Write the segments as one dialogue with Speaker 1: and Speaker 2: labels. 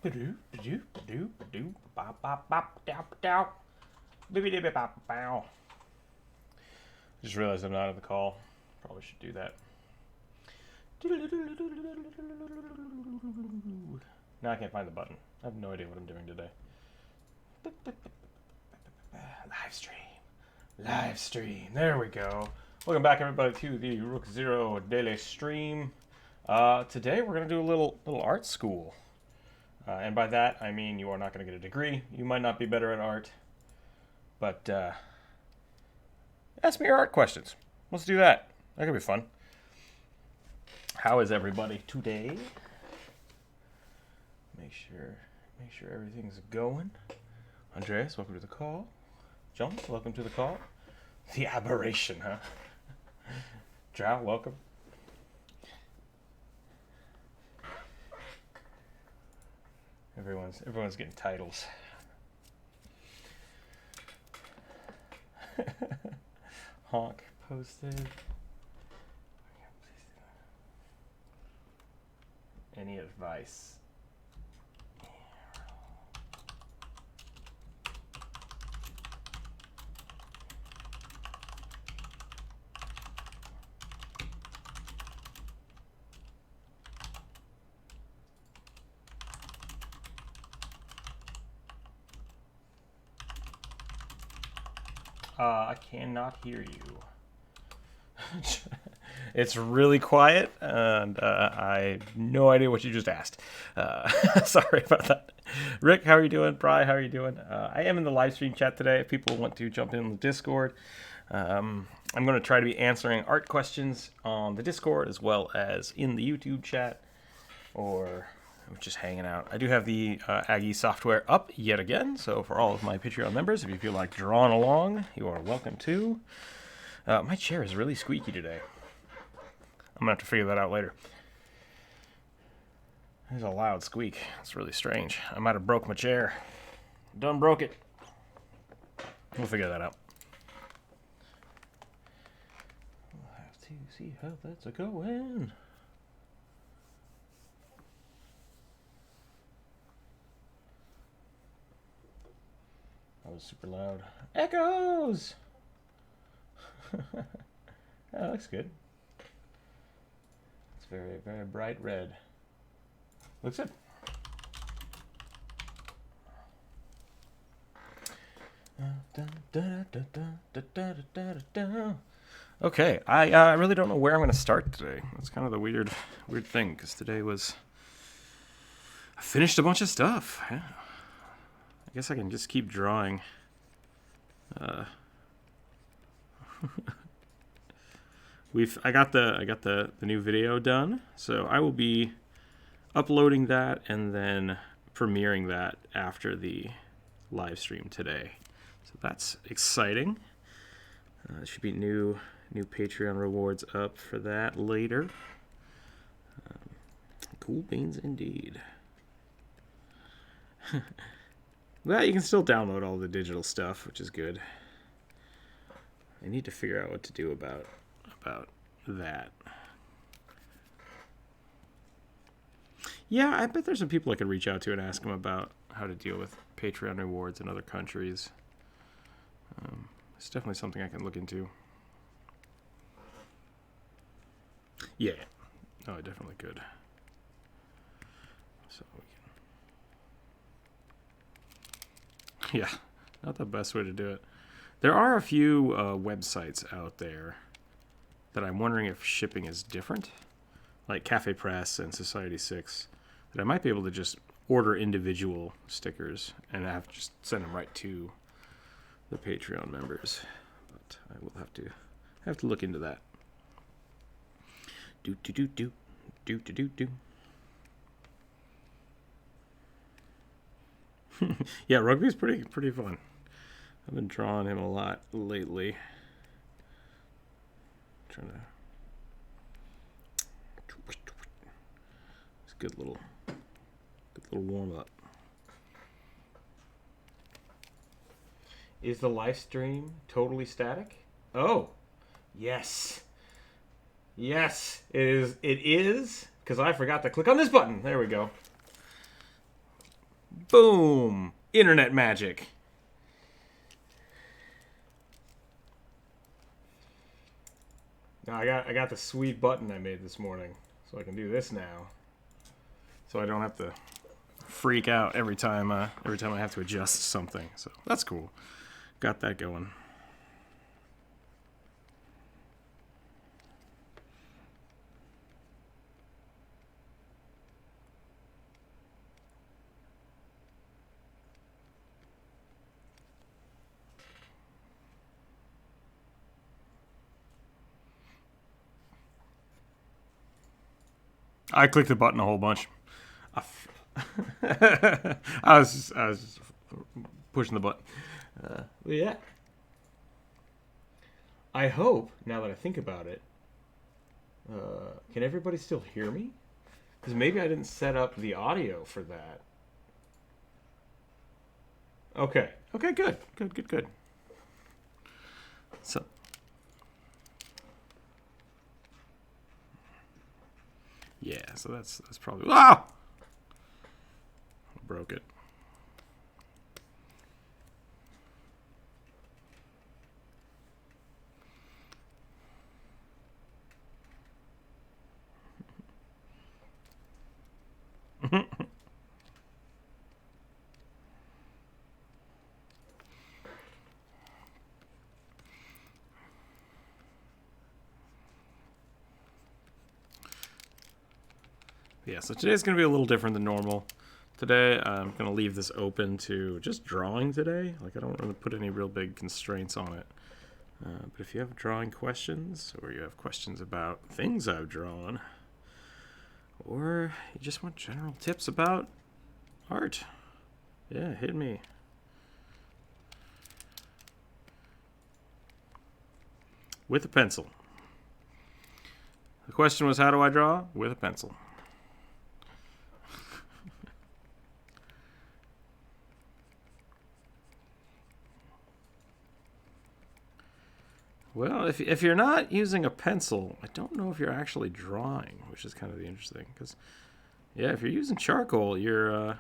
Speaker 1: Just realized I'm not on the call. Probably should do that. Now I can't find the button. I have no idea what I'm doing today. Live stream. There we go. Welcome back, everybody, to the Rookzer0 daily stream. Today we're going to do a little art school. And by that, I mean you are not going to get a degree. You might not be better at art. But ask me your art questions. Let's do that. That could be fun. How is everybody today? Make sure everything's going. Andreas, welcome to the call. John, welcome to the call. The aberration, huh? Drow, welcome. Everyone's getting titles. Honk posted. Any advice? I cannot hear you. It's really quiet, and I have no idea what you just asked. Sorry about that. Rick, how are you doing? Bri, how are you doing? I am in the live stream chat today. If people want to jump in the Discord, I'm going to try to be answering art questions on the Discord as well as in the YouTube chat, or just hanging out. I do have the Aggie software up yet again, so for all of my Patreon members, if you feel like drawing along, you are welcome to. My chair is really squeaky today. I'm going to have to figure that out later. There's a loud squeak. It's really strange. I might have broke my chair. Done broke it. We'll figure that out. We'll have to see how that's a-going. That was super loud. Echoes! That looks good. It's very, very bright red. Looks good. Okay, I really don't know where I'm going to start today. That's kind of the weird thing, because today I finished a bunch of stuff. Yeah. I guess I can just keep drawing. I got the new video done, so I will be uploading that and then premiering that after the live stream today. So that's exciting. There should be new Patreon rewards up for that later. Cool beans indeed. Well, you can still download all the digital stuff, which is good. I need to figure out what to do about that. Yeah, I bet there's some people I could reach out to and ask them about how to deal with Patreon rewards in other countries. It's definitely something I can look into. Yeah. No, I definitely could. So we can... Yeah, not the best way to do it. There are a few websites out there that I'm wondering if shipping is different, like Cafe Press and Society 6, that I might be able to just order individual stickers and just send them right to the Patreon members. But I will have to look into that. Do. Yeah, rugby's pretty fun. I've been drawing him a lot lately. Trying to... It's a good little warm up. Is the live stream totally static? Oh, yes. Yes, it is. It is, because I forgot to click on this button. There we go. Boom! Internet magic. Now I got the sweet button I made this morning, so I can do this now. So I don't have to freak out every time I have to adjust something. So that's cool. Got that going. I clicked the button a whole bunch. I was just pushing the button. Yeah. I hope, now that I think about it, can everybody still hear me? Because maybe I didn't set up the audio for that. Okay. Okay, good. Good. So. Yeah, so that's probably... Ah! Broke it. Yeah, so today's going to be a little different than normal. Today, I'm going to leave this open to just drawing today. Like, I don't want to put any real big constraints on it. But if you have drawing questions, or you have questions about things I've drawn, or you just want general tips about art, yeah, hit me. With a pencil. The question was, how do I draw? With a pencil. Well, if you're not using a pencil, I don't know if you're actually drawing, which is kind of the interesting. Because, yeah, if you're using charcoal, you're, I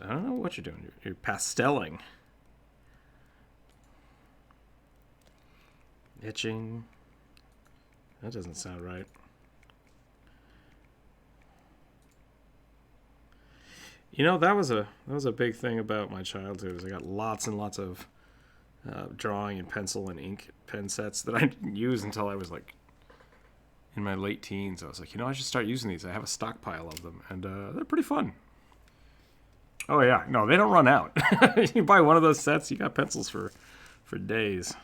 Speaker 1: don't know what you're doing. You're pastelling. Etching. That doesn't sound right. You know, that was a big thing about my childhood. Is I got lots and lots of drawing and pencil and ink pen sets that I didn't use until I was like in my late teens. I was like, I should start using these. I have a stockpile of them, and they're pretty fun. Oh yeah, no, they don't run out. You buy one of those sets, you got pencils for days.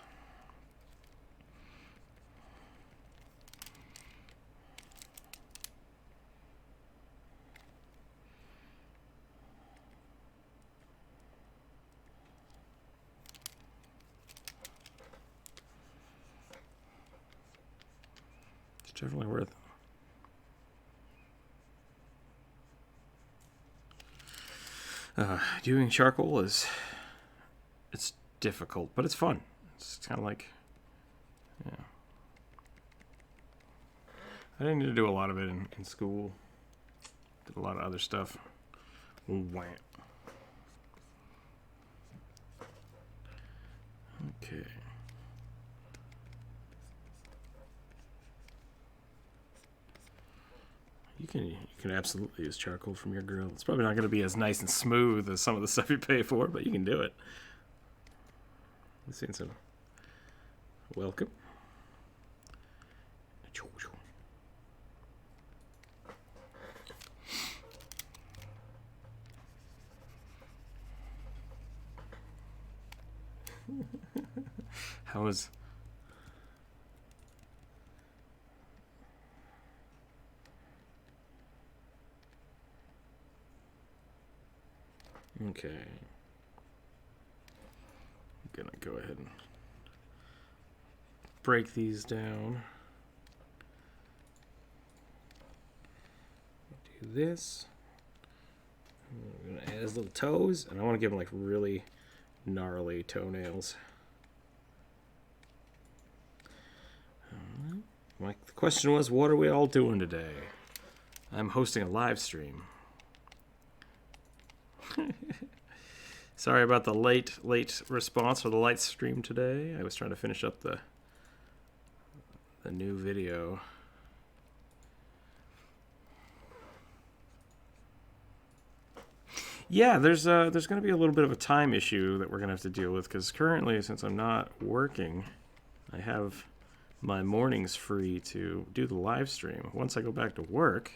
Speaker 1: It's definitely worth it. Doing charcoal it's difficult, but it's fun. It's kind of like, yeah. I didn't need to do a lot of it in school. Did a lot of other stuff. Wham. Okay. You can absolutely use charcoal from your grill. It's probably not going to be as nice and smooth as some of the stuff you pay for, but you can do it. Let's see some. Welcome. How is... Okay. I'm gonna go ahead and break these down. Do this. I'm gonna add his little toes, and I want to give him like really gnarly toenails. The question was, what are we all doing today? I'm hosting a live stream. Sorry about the late response or the light stream today. I was trying to finish up the new video. Yeah, there's going to be a little bit of a time issue that we're going to have to deal with, because currently, since I'm not working, I have my mornings free to do the live stream. Once I go back to work,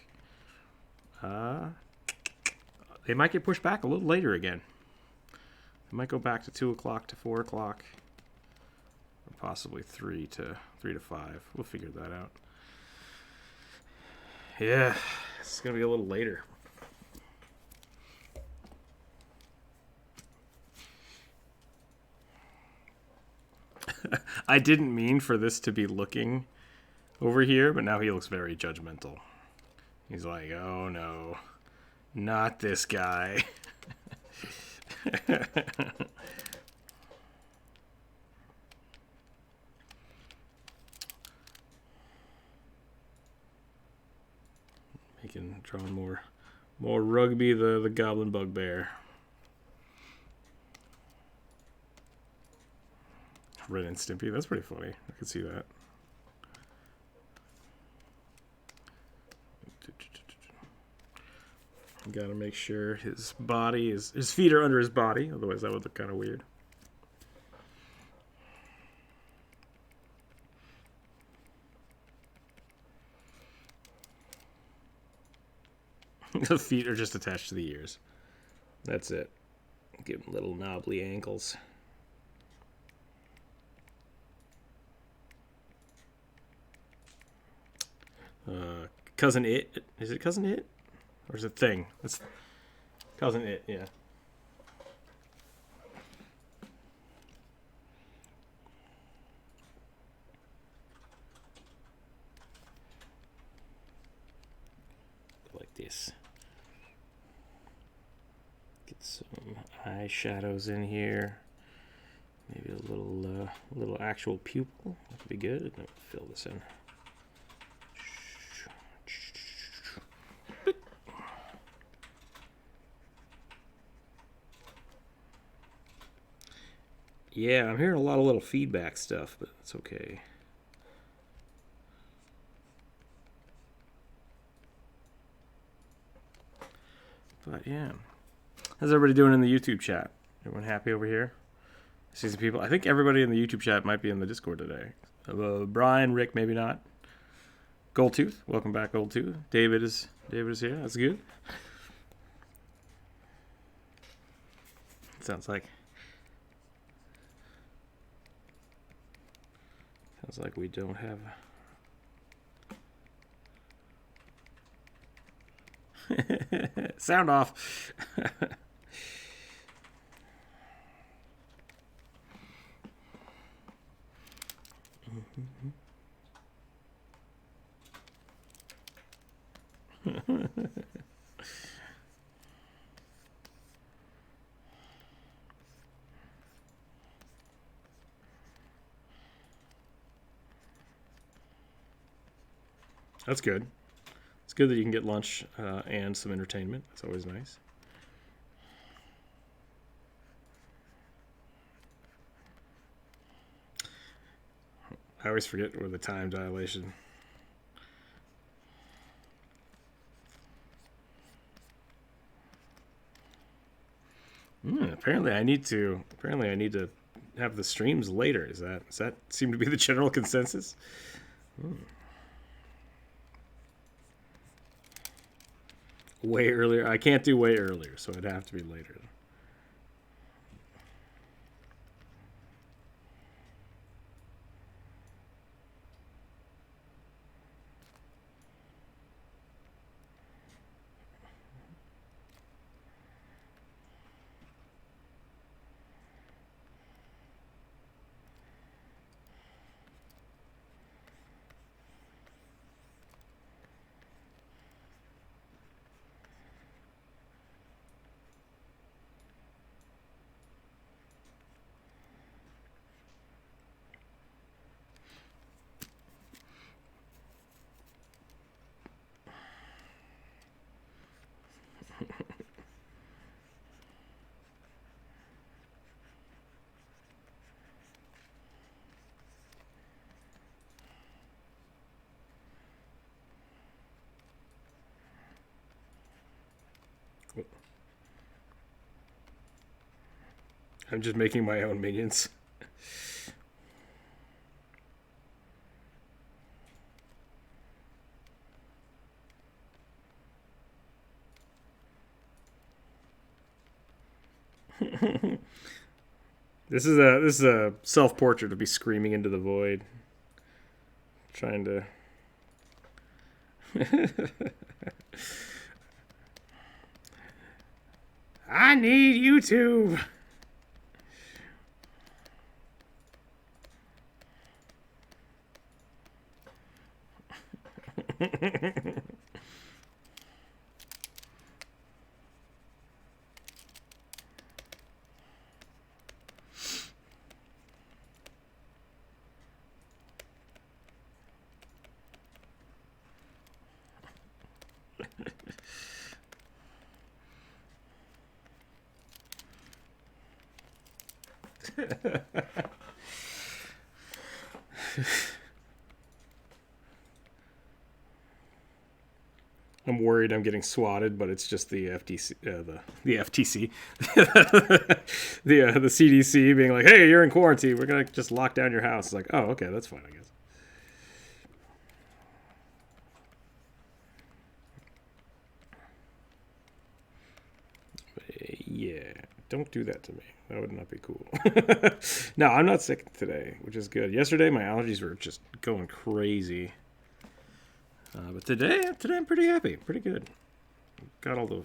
Speaker 1: they might get pushed back a little later again. They might go back to 2 o'clock to 4 o'clock, or possibly 3 to 5. We'll figure that out. Yeah, it's going to be a little later. I didn't mean for this to be looking over here, but now he looks very judgmental. He's like, oh no, not this guy. Drawing more Rugby the Goblin Bugbear. Ren and Stimpy, that's pretty funny. I can see that. Gotta make sure his feet are under his body, otherwise that would look kind of weird. The feet are just attached to the ears. That's it. Give him little knobbly ankles. Cousin It. Is it Cousin It? Or is it Thing? It's Cousin It, yeah. Like this. Get some eyeshadows in here. Maybe a little actual pupil. That could be good. No, fill this in. Yeah, I'm hearing a lot of little feedback stuff, but it's okay. But yeah. How's everybody doing in the YouTube chat? Everyone happy over here? I see some people. I think everybody in the YouTube chat might be in the Discord today. Brian, Rick, maybe not. Goldtooth, welcome back, Goldtooth. David is here. That's good. Sounds like we don't have. Sound off. That's good. It's good that you can get lunch and some entertainment. That's always nice. I always forget with the time dilation. Apparently I need to have the streams later. Does that seem to be the general consensus? Way earlier. I can't do way earlier, so it'd have to be later. I'm just making my own minions. This is a self-portrait of me screaming into the void, trying to. I need YouTube. I'm worried I'm getting swatted, but it's just the FTC, the FTC, the CDC being like, "Hey, you're in quarantine. We're gonna just lock down your house." It's like, oh, okay, that's fine, I guess. Yeah, don't do that to me. That would not be cool. No, I'm not sick today, which is good. Yesterday, my allergies were just going crazy. But today I'm pretty happy. Pretty good. Got all the...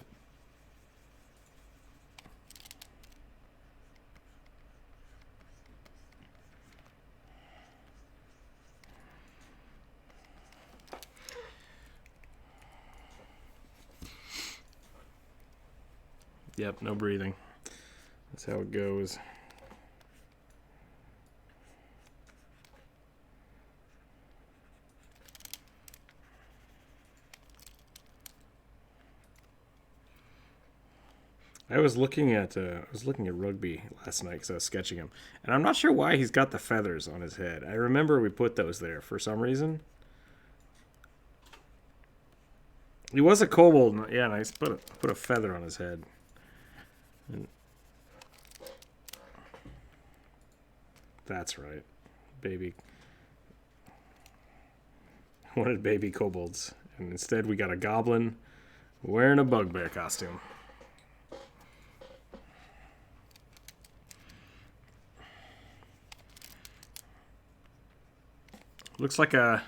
Speaker 1: Yep, no breathing. That's how it goes. I was looking at Rugby last night because I was sketching him, and I'm not sure why he's got the feathers on his head. I remember we put those there for some reason. He was a kobold, yeah, and I put a feather on his head. And that's right, baby. I wanted baby kobolds, and instead we got a goblin wearing a bugbear costume. Looks like a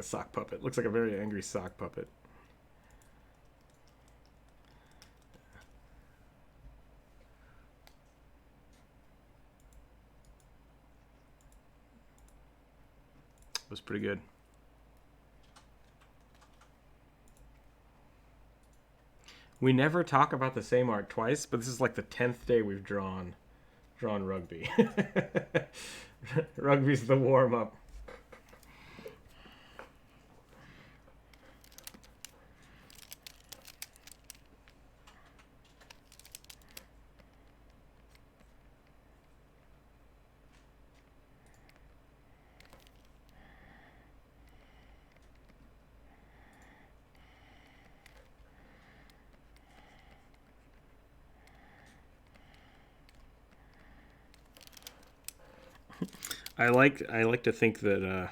Speaker 1: sock puppet. Looks like a very angry sock puppet. It was pretty good. We never talk about the same art twice, but this is like the 10th day we've drawn Rugby. Rugby's the warm-up. I like to think that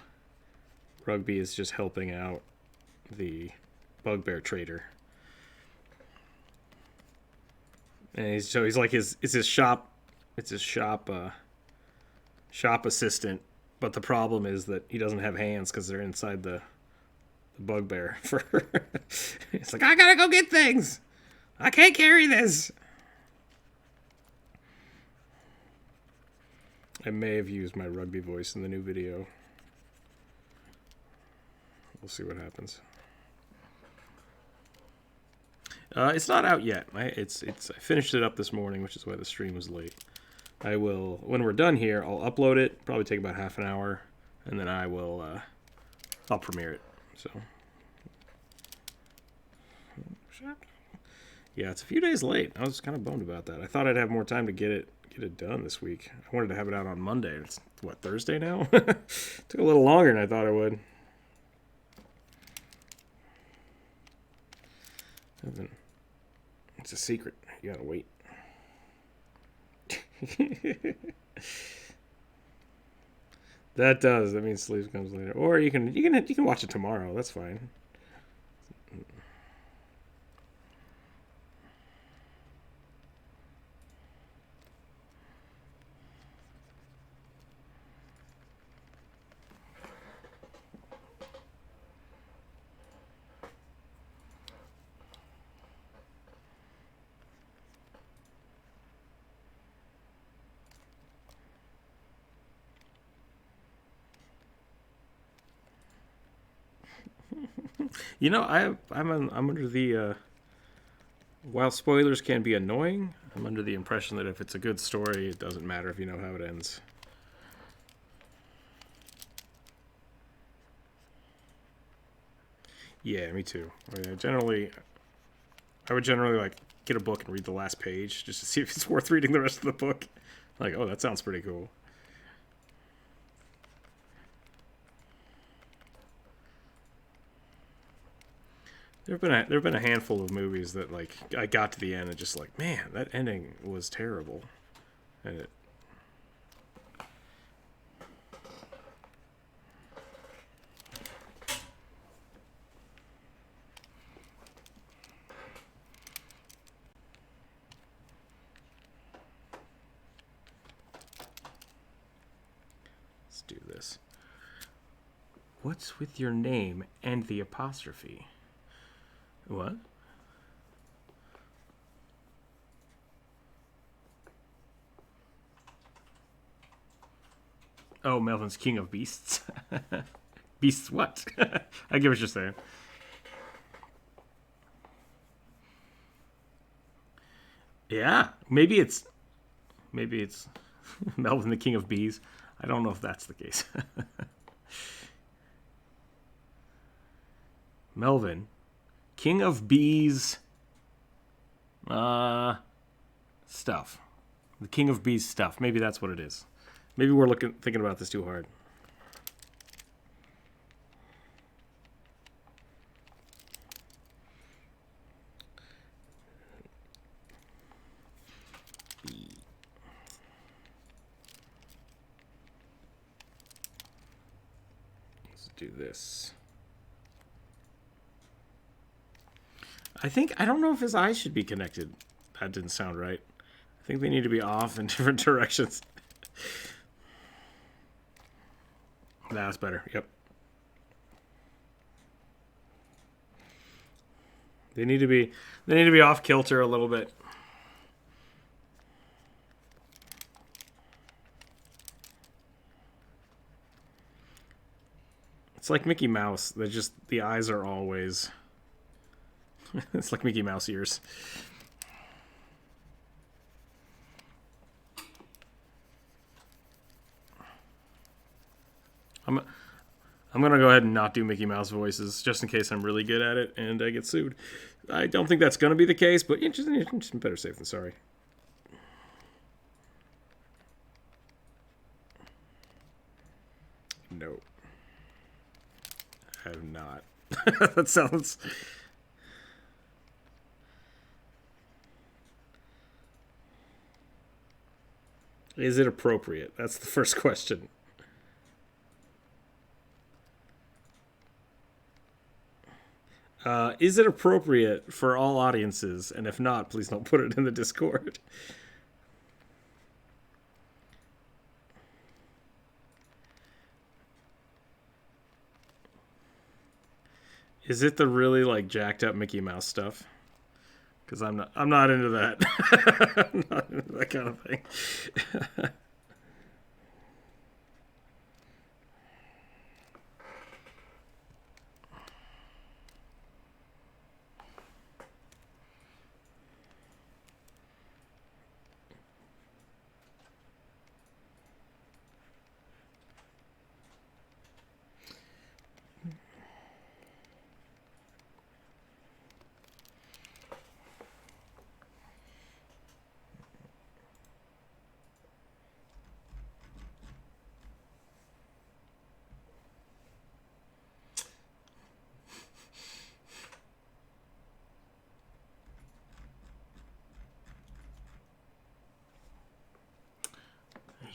Speaker 1: Rugby is just helping out the bugbear trader, and he's like his shop assistant. But the problem is that he doesn't have hands because they're inside the bugbear. It's like, I gotta go get things. I can't carry this. I may have used my Rugby voice in the new video. We'll see what happens. It's not out yet. I finished it up this morning, which is why the stream was late. I will, when we're done here, I'll upload it. Probably take about half an hour, and then I'll premiere it. So, yeah, it's a few days late. I was kind of bummed about that. I thought I'd have more time to get it done this week. I wanted to have it out on Monday. It's what, Thursday now? Took a little longer than I thought it would. It's a secret. You gotta wait. That does. That means sleep comes later. Or you can watch it tomorrow. That's fine. You know, I'm under the while spoilers can be annoying, I'm under the impression that if it's a good story, it doesn't matter if you know how it ends. Yeah, me too. I would generally like get a book and read the last page just to see if it's worth reading the rest of the book. Like, oh, that sounds pretty cool. There've been a handful of movies that like I got to the end and just like, man, that ending was terrible, and it. Let's do this. What's with your name and the apostrophe? What? Oh, Melvin's King of Beasts. Beasts what? I get what you're saying. Yeah, maybe it's Melvin the King of Bees. I don't know if that's the case. Melvin, King of Bees stuff. The King of Bees stuff. Maybe that's what it is. Maybe we're thinking about this too hard. Let's do this. I don't know if his eyes should be connected. That didn't sound right. I think they need to be off in different directions. That's better. Yep. They need to be off kilter a little bit. It's like Mickey Mouse. The eyes are always. It's like Mickey Mouse ears. I'm gonna go ahead and not do Mickey Mouse voices just in case I'm really good at it and I get sued. I don't think that's gonna be the case, but just better safe than sorry. No, I have not. That sounds. Is it appropriate? That's the first question. Is it appropriate for all audiences? And if not, please don't put it in the Discord. Is it the really like jacked up Mickey Mouse stuff? Because I'm not into that. I'm not into that kind of thing.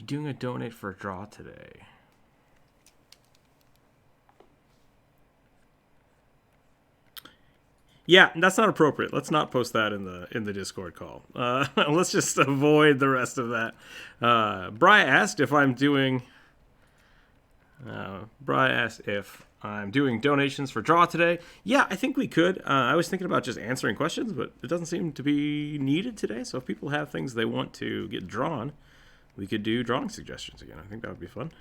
Speaker 1: doing a donate for a draw today. Yeah, that's not appropriate. Let's not post that in the Discord call. Let's just avoid the rest of that. Bri asked if I'm doing donations for draw today. Yeah, I think we could. I was thinking about just answering questions, but it doesn't seem to be needed today. So if people have things they want to get drawn, we could do drawing suggestions again. I think that would be fun.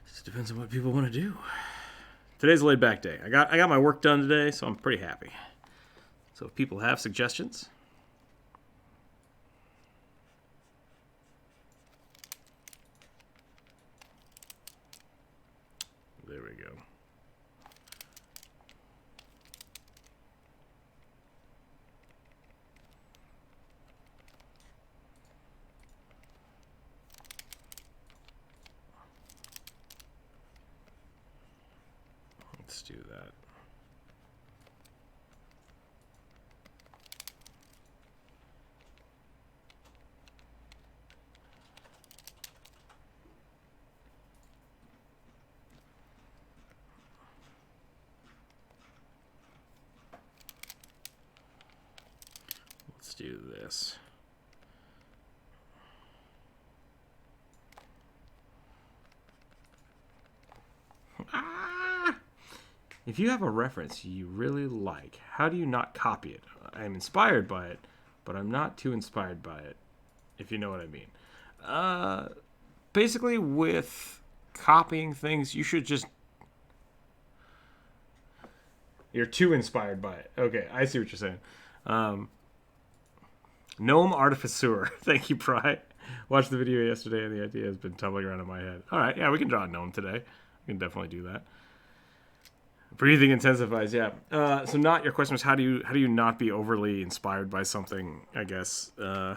Speaker 1: Just depends on what people want to do. Today's a laid back day. I got my work done today, so I'm pretty happy. So if people have suggestions, there we go. Let's do that. Let's do this. If you have a reference you really like, how do you not copy it? I'm inspired by it, but I'm not too inspired by it, if you know what I mean. Basically, with copying things, you should just... You're too inspired by it. Okay, I see what you're saying. Gnome Artificer. Thank you, Pry. Watched the video yesterday, and the idea has been tumbling around in my head. All right, yeah, we can draw a gnome today. We can definitely do that. Breathing intensifies, yeah. So, not your question was how do you not be overly inspired by something? I guess the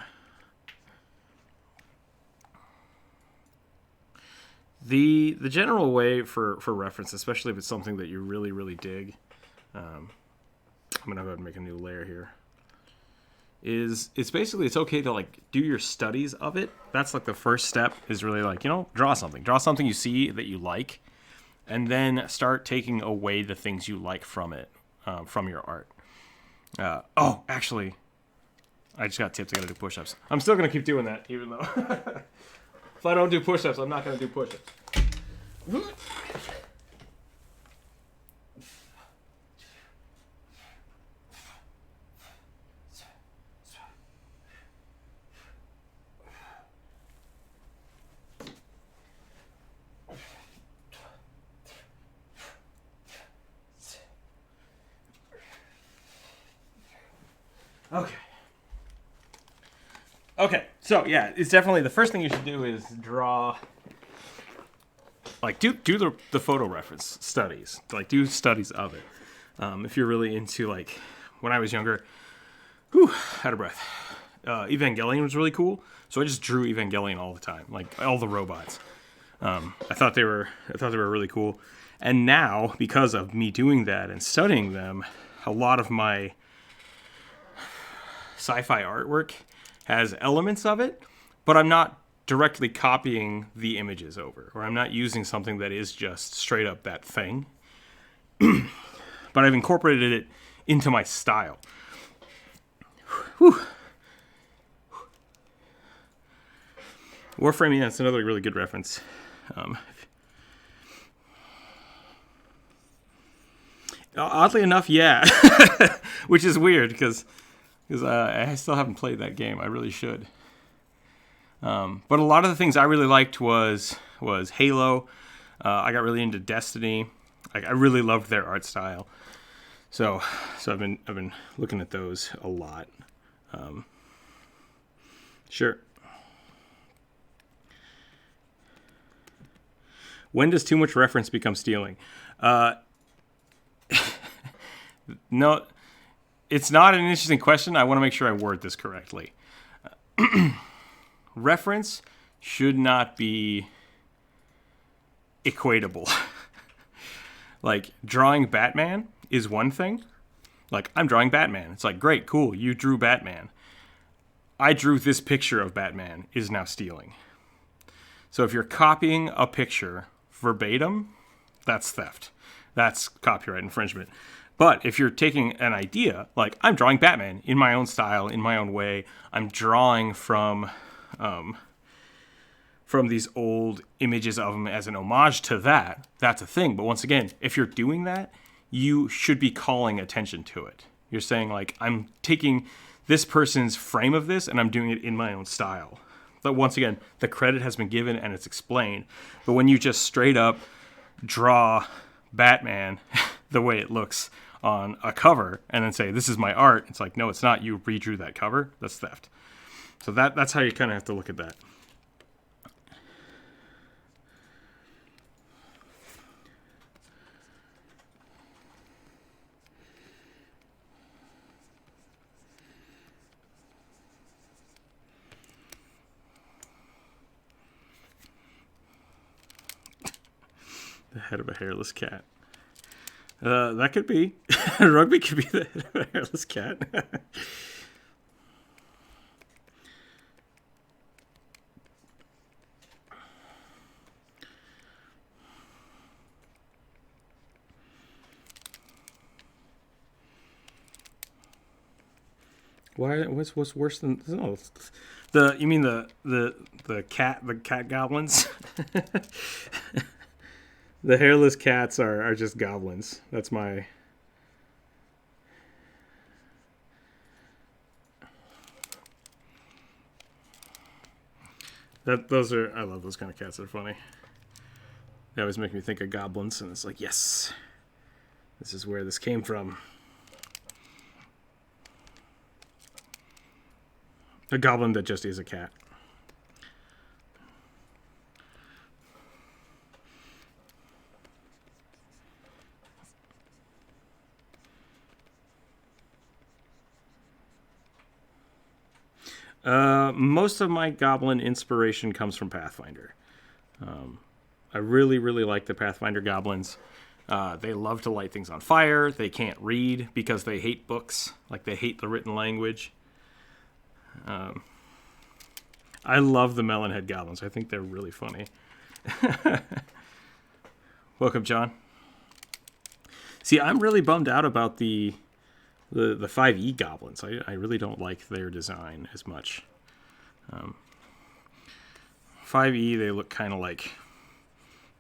Speaker 1: general way for reference, especially if it's something that you really dig. I'm gonna go ahead and make a new layer here. It's basically it's okay to like do your studies of it. That's like the first step. Is really like draw something you see that you like. And then start taking away the things you like from it, from your art. Actually, I just got tips. I got to do push-ups. I'm still going to keep doing that, even though if I don't do push-ups, I'm not going to do push-ups. Okay, so yeah, it's definitely the first thing you should do is draw, like do the photo reference studies, like do studies of it. If you're really into like, when I was younger, out of breath. Evangelion was really cool, so I just drew Evangelion all the time, like all the robots. I thought they were really cool, and now because of me doing that and studying them, a lot of my sci-fi artwork has elements of it, but I'm not directly copying the images over, or I'm not using something that is just straight up that thing, but I've incorporated it into my style. Warframe, yeah, that's another really good reference. Oddly enough, yeah, which is weird because I still haven't played that game. I really should. But a lot of the things I really liked was Halo. I got really into Destiny. I really loved their art style. So I've been looking at those a lot. Sure. When does too much reference become stealing? No. It's not an interesting question. I want to make sure I word this correctly. Reference should not be equatable. Like, drawing Batman is one thing. Like, I'm drawing Batman. It's like, great, cool, you drew Batman. I drew this picture of Batman is now stealing. So if you're copying a picture verbatim, that's theft. That's copyright infringement. But if you're taking an idea, like I'm drawing Batman in my own style, in my own way, I'm drawing from these old images of him as an homage to that, that's a thing. But once again, if you're doing that, you should be calling attention to it. You're saying, like, I'm taking this person's frame of this and I'm doing it in my own style. But once again, the credit has been given and it's explained. But when you just straight up draw Batman the way it looks on a cover and then say, this is my art, it's like, no, it's not. You redrew that cover. That's theft. So that's how you kind of have to look at that. The head of a hairless cat. That could be. Rugby could be the head of a hairless cat. Why? What's worse than no? You mean the cat goblins? The hairless cats are just goblins. That's my... Those are... I love those kind of cats. They're funny. They always make me think of goblins, and it's like, yes, this is where this came from. A goblin that just is a cat. Most of my goblin inspiration comes from Pathfinder. I really, really like the Pathfinder goblins. They love to light things on fire. They can't read because they hate books. Like, they hate the written language. I love the Melonhead goblins. I think they're really funny. Welcome, John. See, I'm really bummed out about the 5e goblins. I really don't like their design as much. 5e, they look kind of like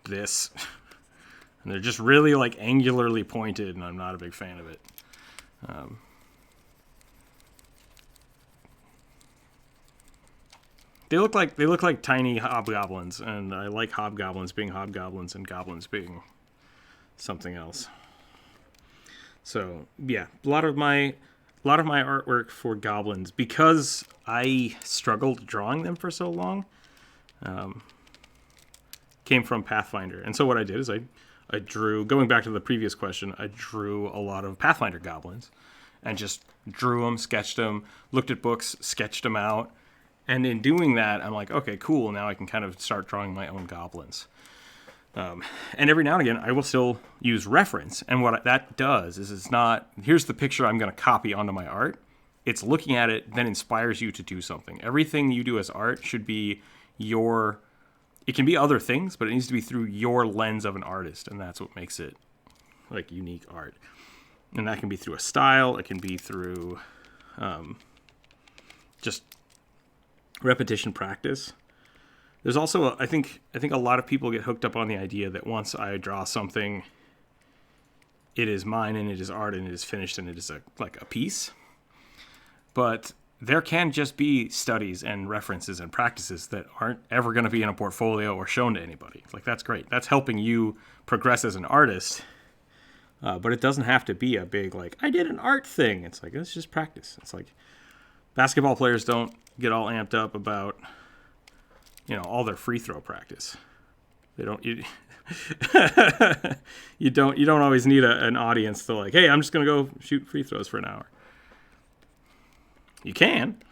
Speaker 1: this. And they're just really like angularly pointed, and I'm not a big fan of it. They look like tiny hobgoblins, and I like hobgoblins being hobgoblins and goblins being something else. So yeah, a lot of my artwork for goblins, because I struggled drawing them for so long, came from Pathfinder. And so what I did is I drew, going back to the previous question, I drew a lot of Pathfinder goblins and just drew them, sketched them, looked at books, sketched them out. And in doing that, I'm like, okay, cool. Now I can kind of start drawing my own goblins. And every now and again, I will still use reference. And what that does is it's not, here's the picture I'm going to copy onto my art. It's looking at it, then inspires you to do something. Everything you do as art should be it can be other things, but it needs to be through your lens of an artist. And that's what makes it like unique art. And that can be through a style. It can be through just repetition practice. There's also, I think a lot of people get hooked up on the idea that once I draw something, it is mine and it is art and it is finished and it is like a piece. But there can just be studies and references and practices that aren't ever going to be in a portfolio or shown to anybody. Like, that's great. That's helping you progress as an artist. But it doesn't have to be a big, like, I did an art thing. It's like, it's just practice. It's like, basketball players don't get all amped up about, all their free throw practice. They don't. You don't always need an audience to, like, hey, I'm just gonna go shoot free throws for an hour. You can.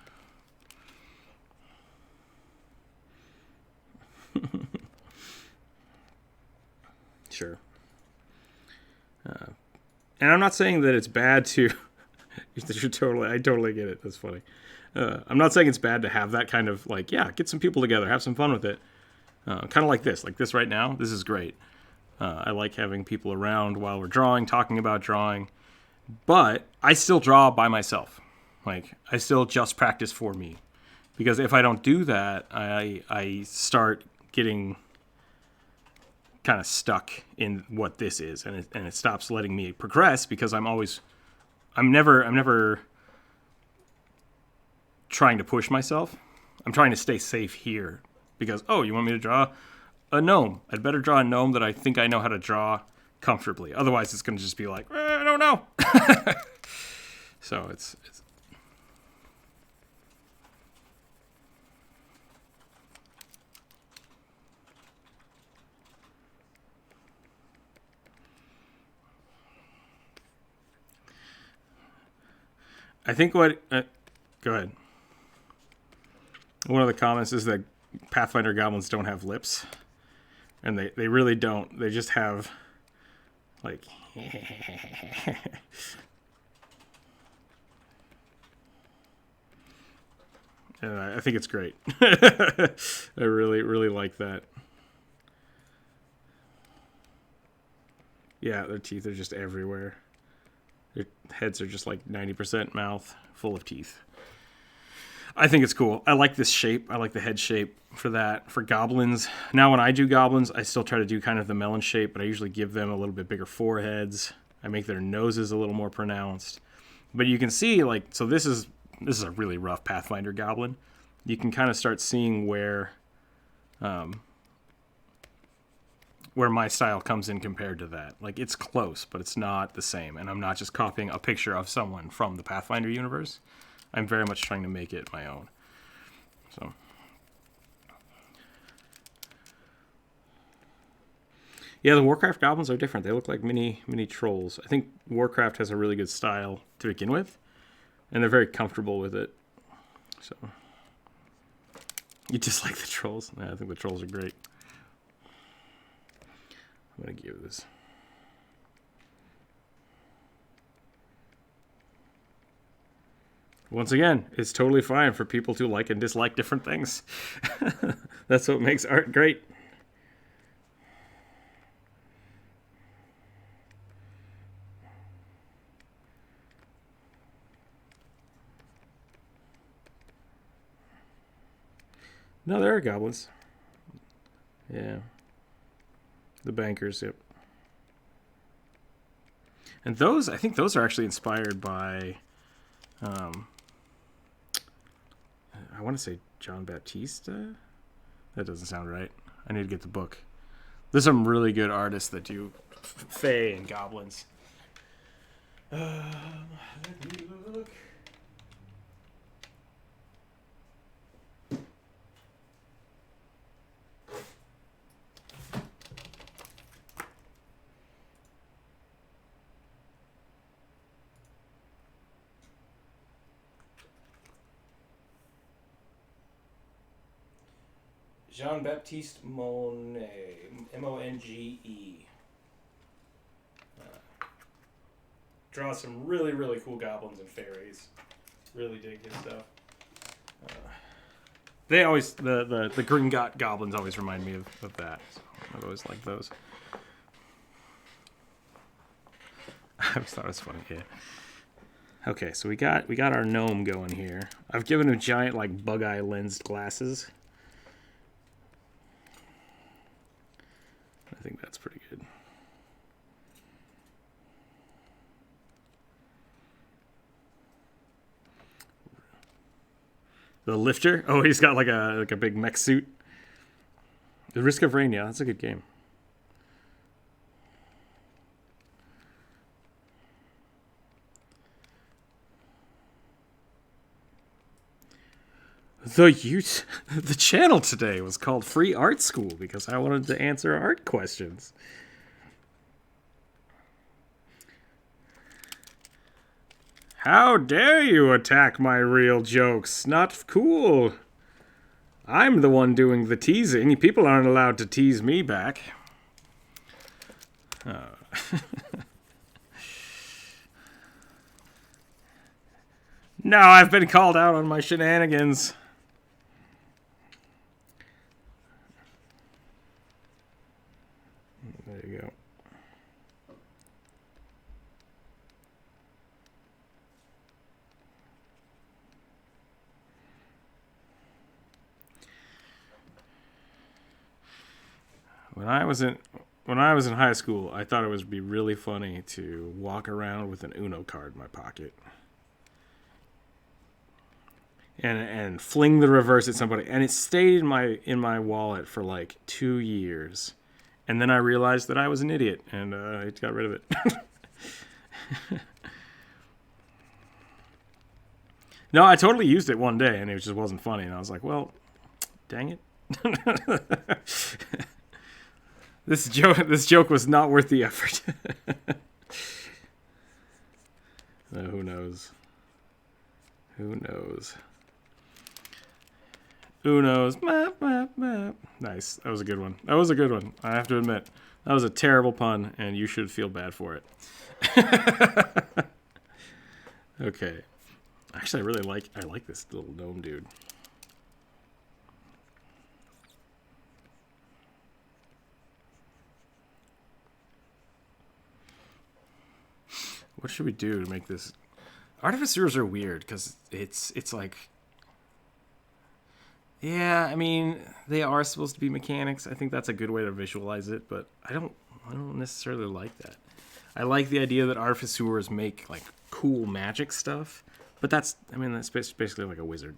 Speaker 1: Sure. And I'm not saying that it's bad to. I totally get it. That's funny. I'm not saying it's bad to have that kind of, like, yeah, get some people together, have some fun with it. Kind of like this right now. This is great. I like having people around while we're drawing, talking about drawing. But I still draw by myself. Like, I still just practice for me. Because if I don't do that, I start getting kind of stuck in what this is, and it stops letting me progress because I'm never trying to push myself. I'm trying to stay safe here because, oh, you want me to draw a gnome? I'd better draw a gnome that I think I know how to draw comfortably. Otherwise, it's going to just be like, I don't know. So it's I think what go ahead. One of the comments is that Pathfinder goblins don't have lips, and they really don't. They just have like and I think it's great. I really like that. Yeah, their teeth are just everywhere. Their heads are just like 90% mouth, full of teeth. I think it's cool. I like this shape. I like the head shape for that. For goblins, now when I do goblins, I still try to do kind of the melon shape, but I usually give them a little bit bigger foreheads. I make their noses a little more pronounced. But you can see, like, so this is a really rough Pathfinder goblin. You can kind of start seeing where my style comes in compared to that. Like, it's close, but it's not the same. And I'm not just copying a picture of someone from the Pathfinder universe. I'm very much trying to make it my own. So, yeah, the Warcraft goblins are different. They look like mini trolls. I think Warcraft has a really good style to begin with, and they're very comfortable with it. So, you dislike the trolls? Yeah, I think the trolls are great. I'm going to give this. Once again, it's totally fine for people to like and dislike different things. That's what makes art great. No, there are goblins. Yeah. The bankers, yep. And those, I think those are actually inspired by, I want to say John Baptista? That doesn't sound right. I need to get the book. There's some really good artists that do fae and goblins. Let me look. Jean-Baptiste Monet, M-O-N-G-E. Draws some really, really cool goblins and fairies. Really dig his stuff. They always, the Gringot goblins always remind me of that. So I've always liked those. I always thought it was funny, yeah. Okay, so we got our gnome going here. I've given him giant, like, bug-eye lensed glasses. I think that's pretty good. The lifter? Oh, he's got like a big mech suit. The Risk of Rain, yeah, that's a good game. The channel today was called Free Art School because I wanted to answer art questions. How dare you attack my real jokes? Not cool. I'm the one doing the teasing. People aren't allowed to tease me back. No, I've been called out on my shenanigans. When I was in high school, I thought it would be really funny to walk around with an Uno card in my pocket and fling the reverse at somebody, and it stayed in my wallet for like 2 years, and then I realized that I was an idiot, and I got rid of it. No, I totally used it one day, and it just wasn't funny, and I was like, well, dang it. This joke was not worth the effort. Who knows? Who knows? Uno's. Map, map, map. Nice. That was a good one. That was a good one. I have to admit. That was a terrible pun, and you should feel bad for it. Okay. Actually, I like this little gnome dude. What should we do to make this? Artificers are weird because it's like, yeah, I mean, they are supposed to be mechanics. I think that's a good way to visualize it, but I don't necessarily like that. I like the idea that artificers make like cool magic stuff, but that's basically like a wizard.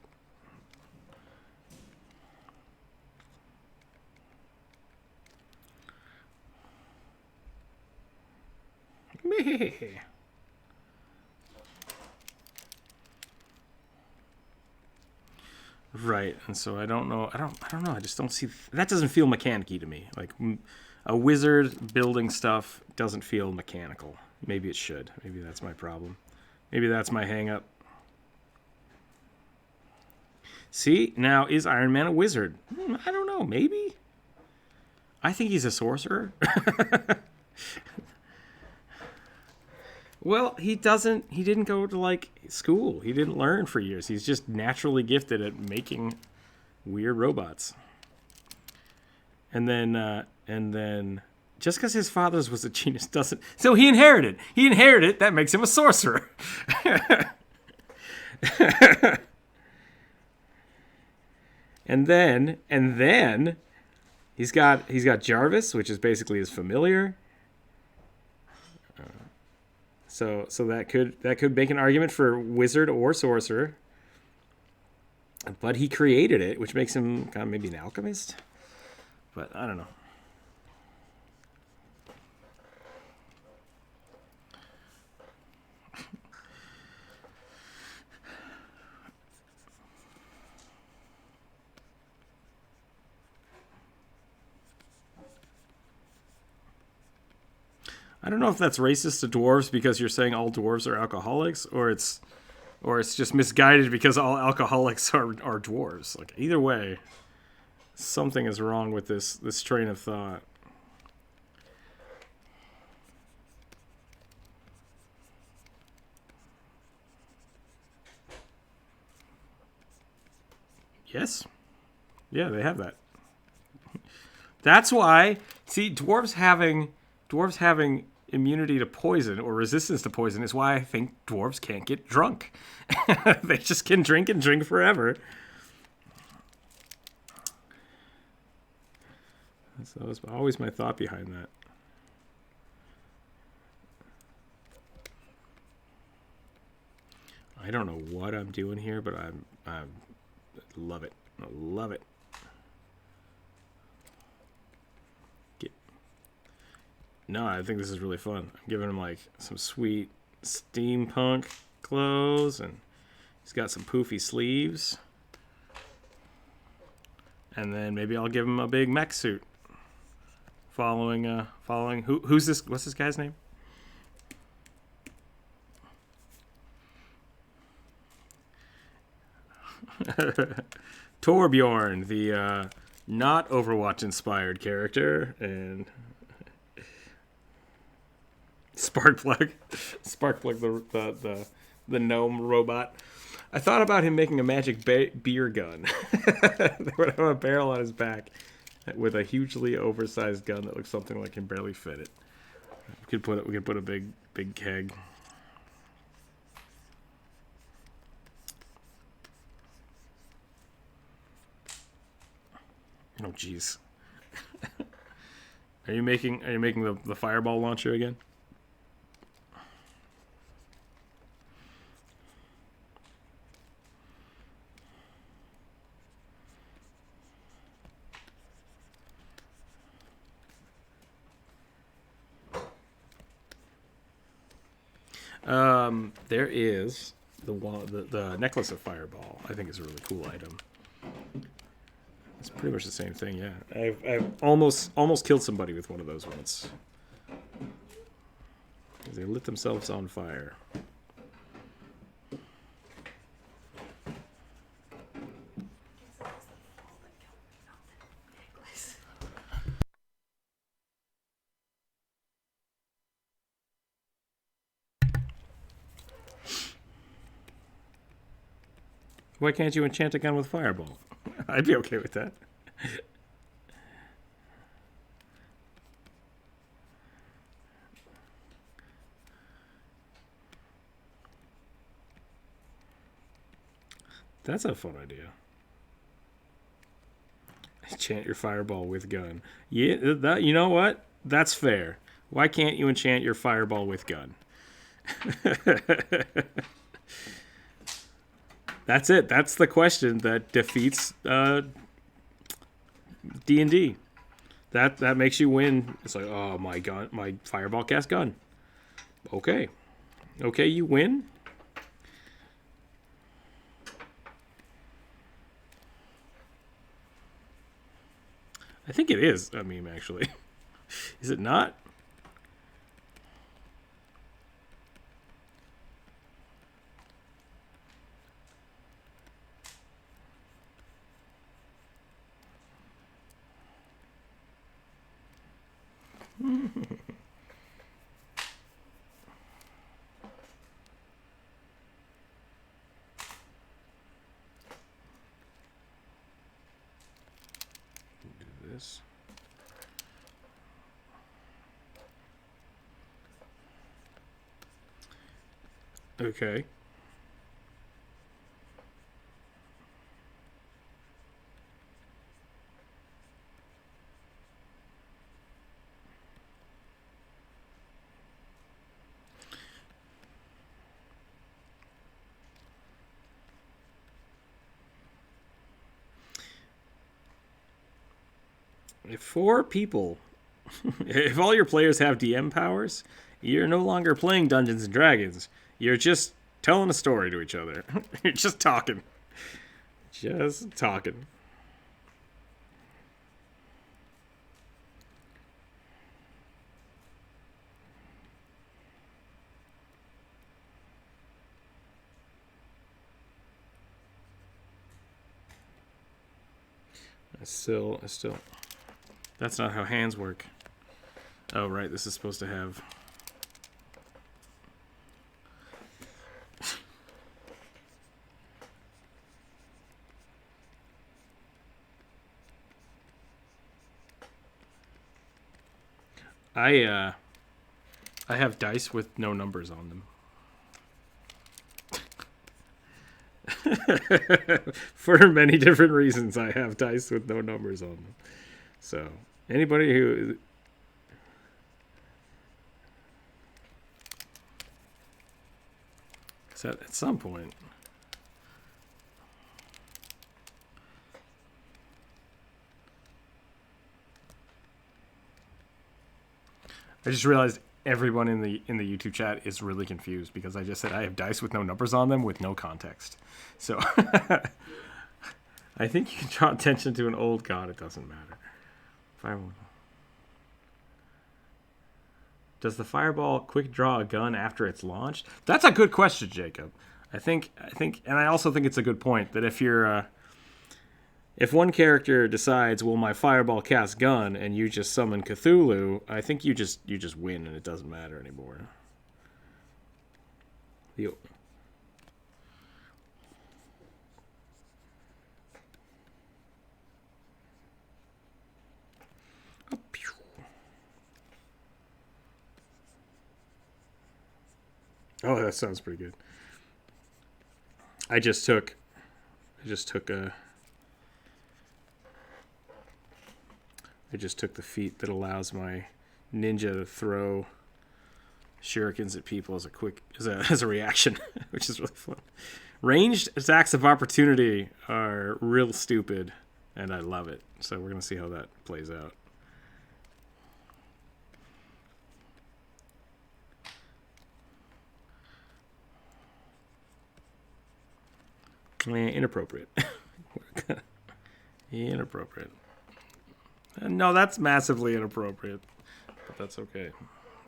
Speaker 1: Right, and so I don't know. I don't know. I just don't see that. Doesn't feel mechanic-y to me. Like a wizard building stuff doesn't feel mechanical. Maybe it should. Maybe that's my problem. Maybe that's my hang-up. See, now is Iron Man a wizard? I don't know. Maybe. I think he's a sorcerer. Well, he didn't go to like school. He didn't learn for years. He's just naturally gifted at making weird robots. And then just because his father's was a genius doesn't. So he inherited. He inherited. That makes him a sorcerer. and then he's got Jarvis, which is basically his familiar. So that could make an argument for wizard or sorcerer. But he created it, which makes him kind of maybe an alchemist. But I don't know. I don't know if that's racist to dwarves because you're saying all dwarves are alcoholics, or it's just misguided because all alcoholics are dwarves. Like either way, something is wrong with this train of thought. Yes. Yeah, they have that. That's why, see, dwarves having immunity to poison or resistance to poison is why I think dwarves can't get drunk. They just can drink and drink forever. So that was always my thought behind that. I don't know what I'm doing here, but I love it. I love it. No, I think this is really fun. I'm giving him like some sweet steampunk clothes, and he's got some poofy sleeves. And then maybe I'll give him a big mech suit. Following who's this? What's this guy's name? Torbjorn, the not Overwatch inspired character, and Sparkplug, the gnome robot. I thought about him making a magic beer gun. They would have a barrel on his back with a hugely oversized gun that looks something like can barely fit it. We could put a big keg. Oh jeez. Are you making the fireball launcher again? There is the necklace of fireball. I think is a really cool item. It's pretty much the same thing, yeah. I've almost killed somebody with one of those once. They lit themselves on fire. Why can't you enchant a gun with fireball? I'd be okay with that. That's a fun idea. Enchant your fireball with gun. Yeah, that, you know what? That's fair. Why can't you enchant your fireball with gun? That's it. That's the question that defeats D&D. That makes you win. It's like, oh, my gun, my fireball cast gun. Okay, you win. I think it is a meme, actually. Is it not? Do this. Okay. If 4 people, if all your players have DM powers, you're no longer playing Dungeons and Dragons. You're just telling a story to each other. You're just talking. Just talking. I still. That's not how hands work. Oh, right. This is supposed to have. I have dice with no numbers on them. For many different reasons, I have dice with no numbers on them. So, anybody who... So at some point... I just realized everyone in the YouTube chat is really confused because I just said I have dice with no numbers on them with no context. So I think you can draw attention to an old god. It doesn't matter. Does the fireball quick draw a gun after it's launched? That's a good question, Jacob. I think, and I also think it's a good point that if you're, if one character decides, well, my fireball casts gun, and you just summon Cthulhu, I think you just win, and it doesn't matter anymore. Oh, that sounds pretty good. I just took a I just took the feat that allows my ninja to throw shurikens at people as a reaction, which is really fun. Ranged attacks of opportunity are real stupid, and I love it. So we're going to see how that plays out. Inappropriate. Inappropriate. No, that's massively inappropriate, but that's okay.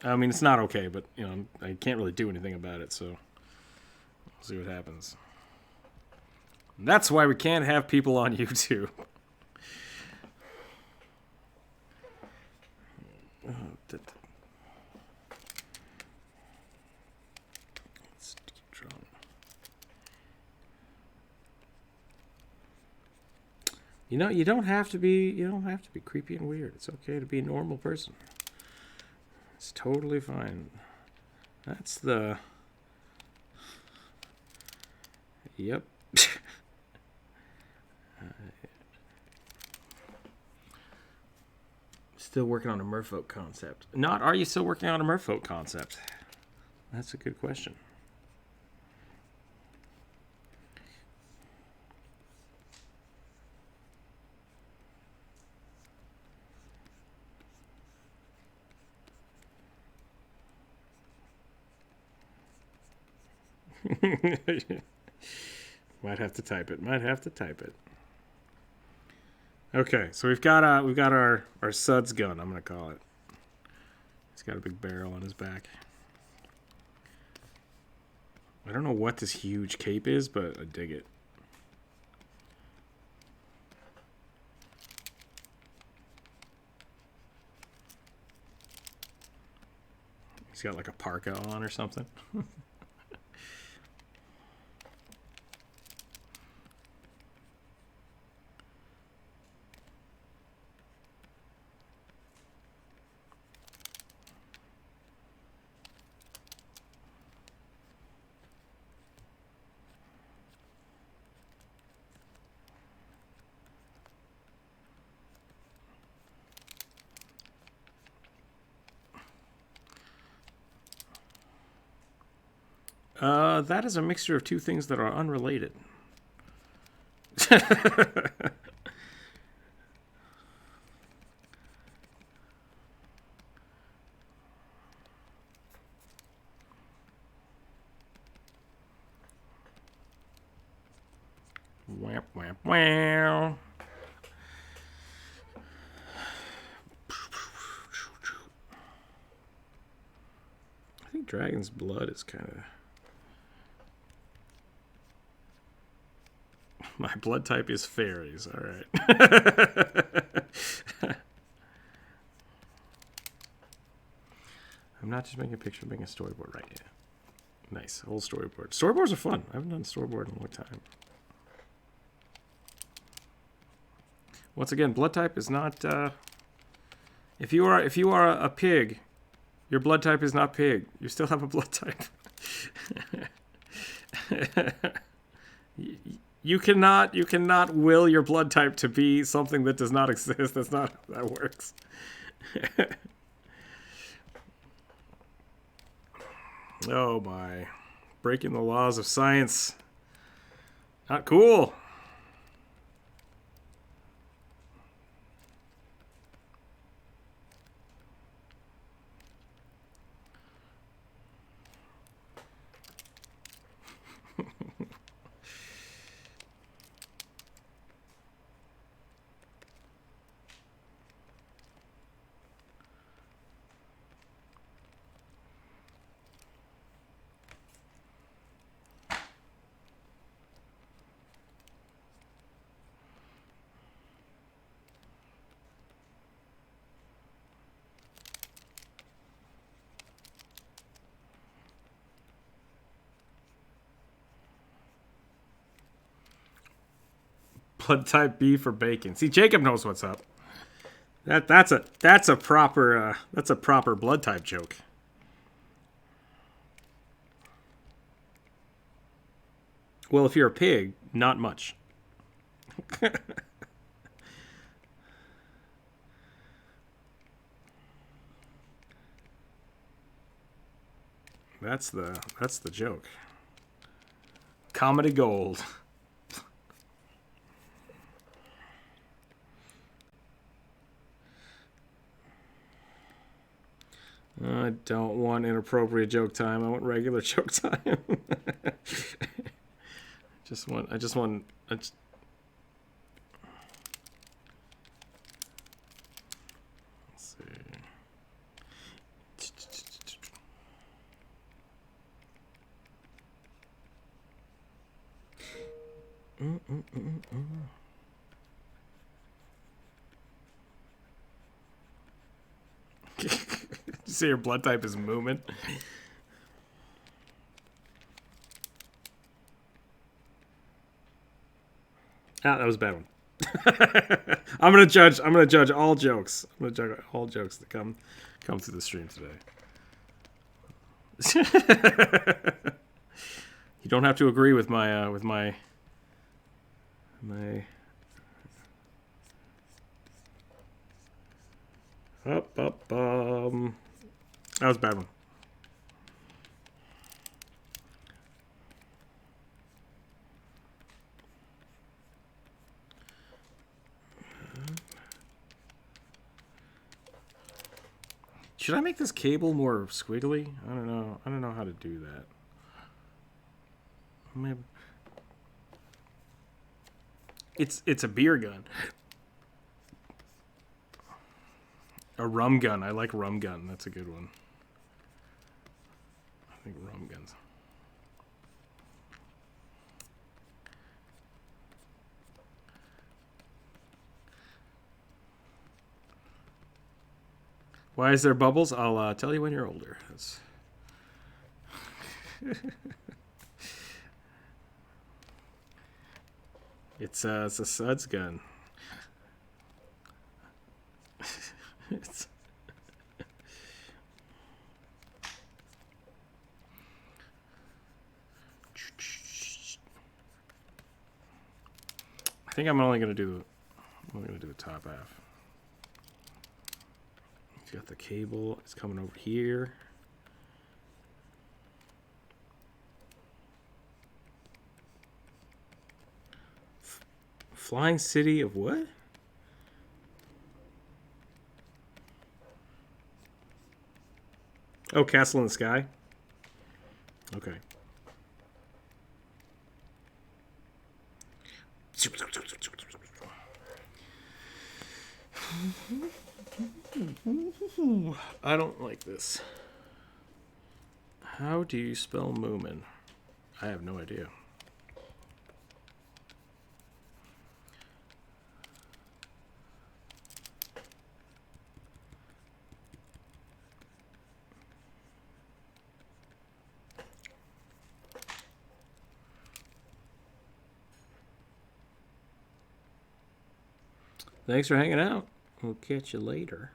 Speaker 1: I mean, it's not okay, but, you know, I can't really do anything about it, so we'll see what happens. And that's why we can't have people on YouTube. Let's keep drawing. You know, you don't have to be creepy and weird. It's okay to be a normal person. It's totally fine. That's the... Yep. Still working on a merfolk concept. Are you still working on a merfolk concept? That's a good question. Might have to type it. Okay, so we've got our suds gun, I'm gonna call it. He's got a big barrel on his back. I don't know what this huge cape is, but I dig it. He's got like a parka on or something. That is a mixture of two things that are unrelated. Wamp, wamp, wow. I think Dragon's Blood is kind of... My blood type is fairies, all right. I'm not just making a picture, I'm making a storyboard right here. Nice, whole storyboard. Storyboards are fun. I haven't done a storyboard in a long time. Once again, blood type is not... If you are a pig, your blood type is not pig. You still have a blood type. You cannot will your blood type to be something that does not exist. That's not how that works. Oh my. Breaking the laws of science. Not cool. Blood type B for bacon. See, Jacob knows what's up. That's a proper blood type joke. Well, if you're a pig, not much. That's the joke. Comedy gold. I don't want inappropriate joke time. I want regular joke time. I just want. Let's see. You say your blood type is movement? Ah, that was a bad one. I'm gonna judge all jokes. I'm gonna judge all jokes that come through the stream today. You don't have to agree with my that was a bad one. Should I make this cable more squiggly? I don't know. I don't know how to do that. Maybe. It's a beer gun. A rum gun. I like rum gun. That's a good one. I think rum guns. Why is there bubbles? I'll tell you when you're older. It's a suds gun. I think I'm only gonna do the top half. It's got the cable. It's coming over here. Flying city of what? Oh, Castle in the Sky? Okay. I don't like this. How do you spell Moomin? I have no idea. Thanks for hanging out. We'll catch you later.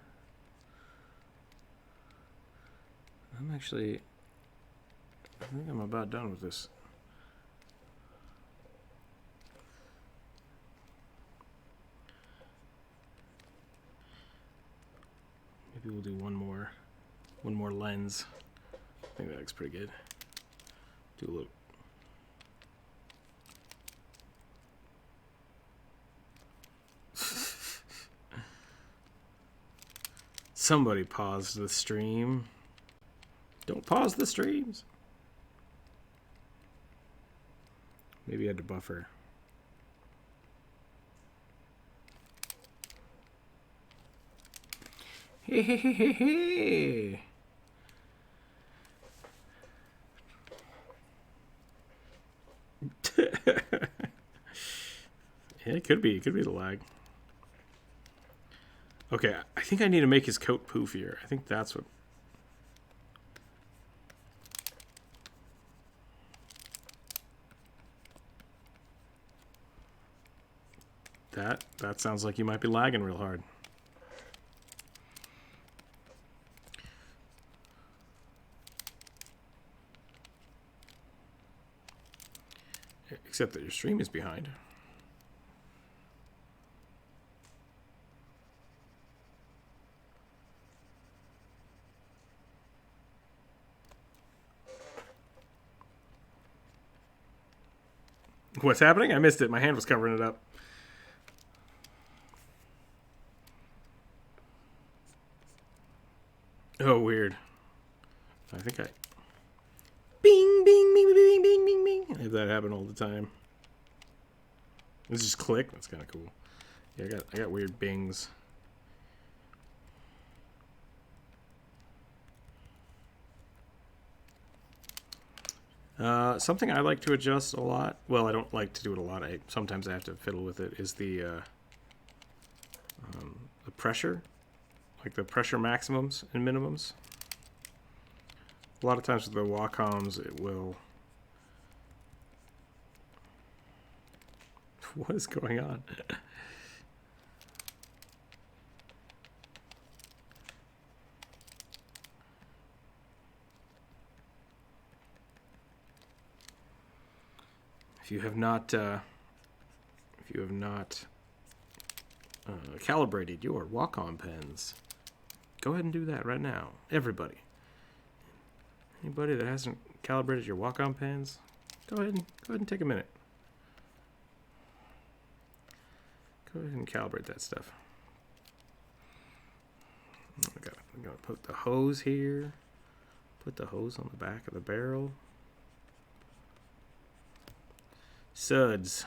Speaker 1: I think I'm about done with this. Maybe we'll do one more lens. I think that looks pretty good. Do a little. Somebody paused the stream. Don't pause the streams. Maybe I had to buffer. Hey, hey, hey, hey, hey. Yeah, it could be the lag. Okay, I think I need to make his coat poofier. I think that's what. That sounds like you might be lagging real hard. Except that your stream is behind. What's happening? I missed it. My hand was covering it up. Oh, weird. I think I... Bing, bing, bing, bing, bing, bing, bing. I have that happen all the time. It's just click. That's kind of cool. Yeah, I got weird bings. Something I like to adjust a lot. Well, I don't like to do it a lot. Sometimes I have to fiddle with it. Is the pressure, like the pressure maximums and minimums. A lot of times with the Wacoms, it will. What is going on? If you have not calibrated your Wacom pens, go ahead and do that right now. Everybody. Anybody that hasn't calibrated your Wacom pens, go ahead and take a minute. Go ahead and calibrate that stuff. I'm gonna put the hose here. Put the hose on the back of the barrel. Suds.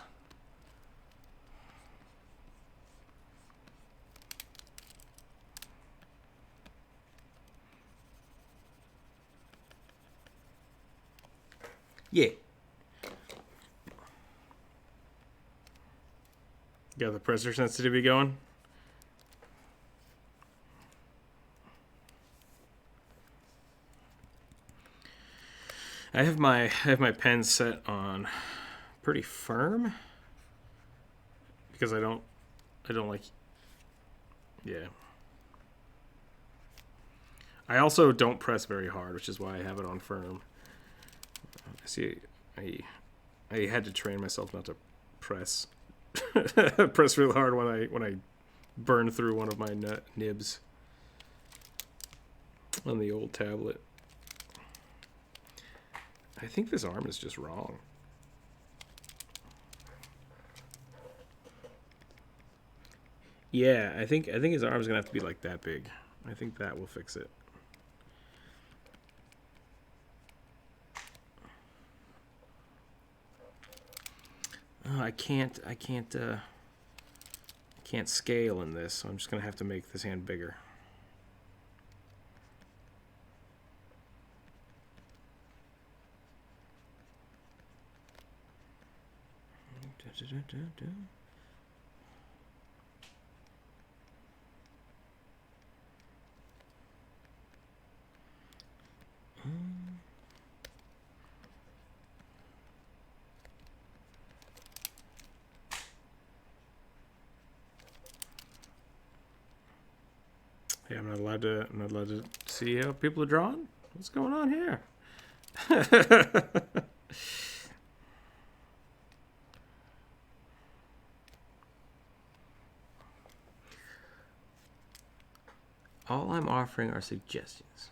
Speaker 1: Yeah. Got the pressure sensitivity going. I have my pen set on pretty firm because I don't like, yeah. I also don't press very hard, which is why I have it on firm. See, I had to train myself not to press press real hard when I burn through one of my nibs on the old tablet. I think this arm is just wrong. Yeah, I think his arm's gonna have to be like that big. I think that will fix it. Oh, I can't scale in this, so I'm just gonna have to make this hand bigger. Yeah, I'm not allowed to see how people are drawing. What's going on here? All I'm offering are suggestions.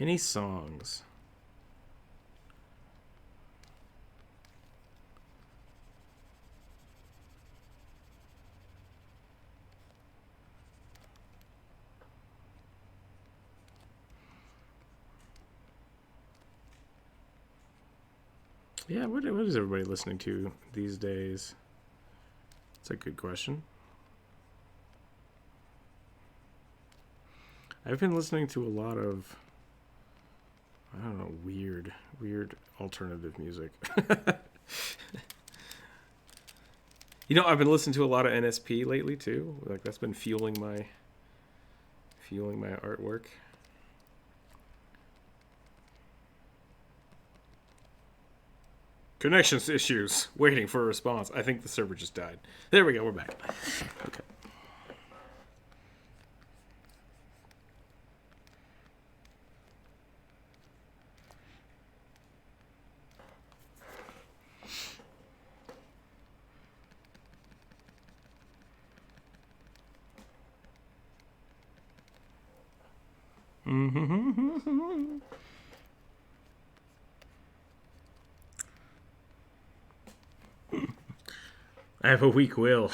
Speaker 1: Any songs? Yeah, what is everybody listening to these days? That's a good question. I've been listening to a lot of, I don't know, weird alternative music. You know, I've been listening to a lot of NSP lately too. Like that's been fueling my artwork. Connections issues. Waiting for a response. I think the server just died. There we go. We're back. Okay. I have a weak will.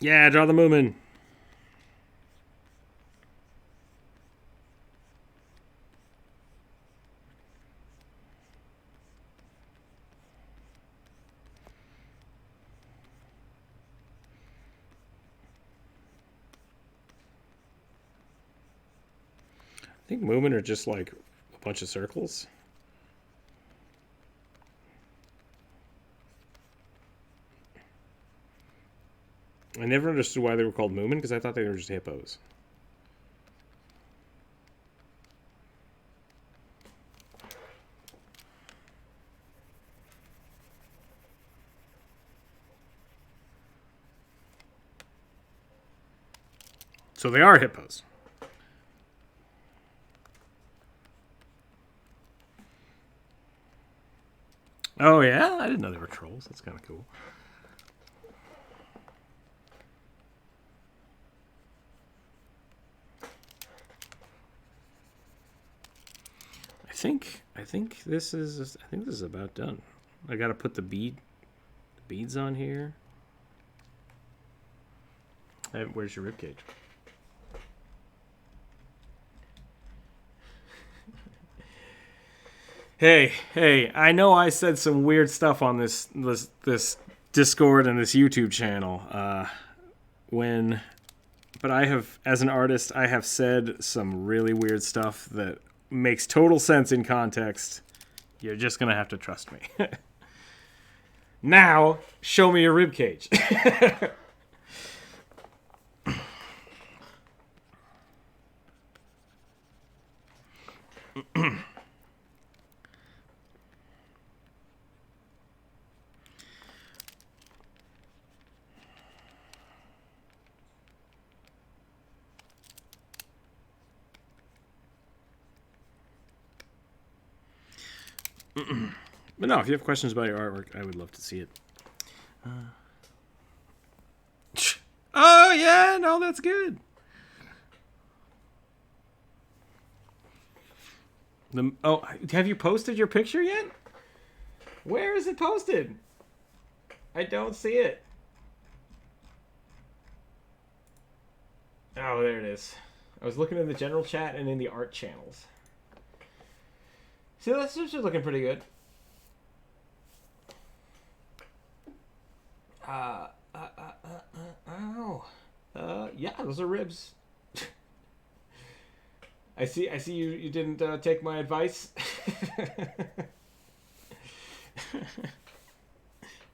Speaker 1: Yeah, draw the Moomin. I think Moomin are just like a bunch of circles. I never understood why they were called Moomin because I thought they were just hippos. So they are hippos. Oh, yeah? I didn't know they were trolls. That's kind of cool. I think this is about done. I got to put the beads on here. Where's your ribcage? Hey, I know I said some weird stuff on this Discord and this YouTube channel. But I have, as an artist, I have said some really weird stuff that makes total sense in context. You're just gonna have to trust me. Now, show me your ribcage. But no, if you have questions about your artwork, I would love to see it. Oh, yeah, no, that's good. Have you posted your picture yet? Where is it posted? I don't see it. Oh, there it is. I was looking in the general chat and in the art channels. See, that's just looking pretty good. Yeah, those are ribs. I see you didn't take my advice.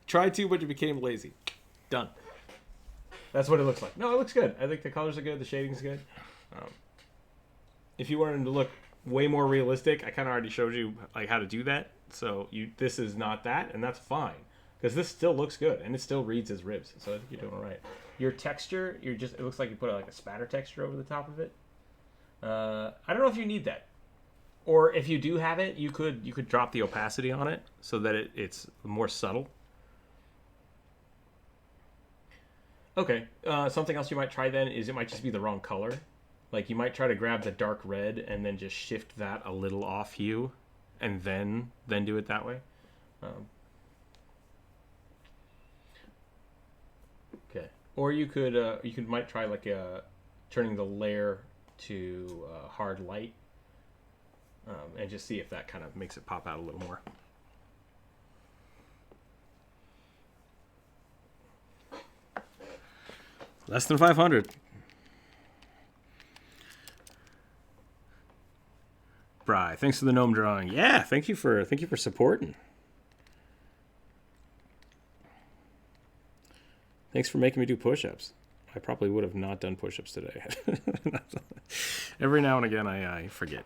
Speaker 1: Tried to, but you became lazy. Done. That's what it looks like. No, it looks good. I think the colors are good. The shading's good. If you wanted to look way more realistic, I kind of already showed you like how to do that. So this is not that, and that's fine because this still looks good and it still reads as ribs. So I think you're doing all right. Your texture, it looks like you put like a spatter texture over the top of it. I don't know if you need that, or if you do have it, you could drop the opacity on it so that it's more subtle. Okay, something else you might try then is it might just be the wrong color. Like you might try to grab the dark red and then just shift that a little off hue, and then do it that way. Okay, or you might try like turning the layer to hard light, and just see if that kind of makes it pop out a little more. Less than 500. Bry, thanks for the gnome drawing. Yeah, thank you for supporting. Thanks for making me do push-ups. I probably would have not done push-ups today. Every now and again, I forget,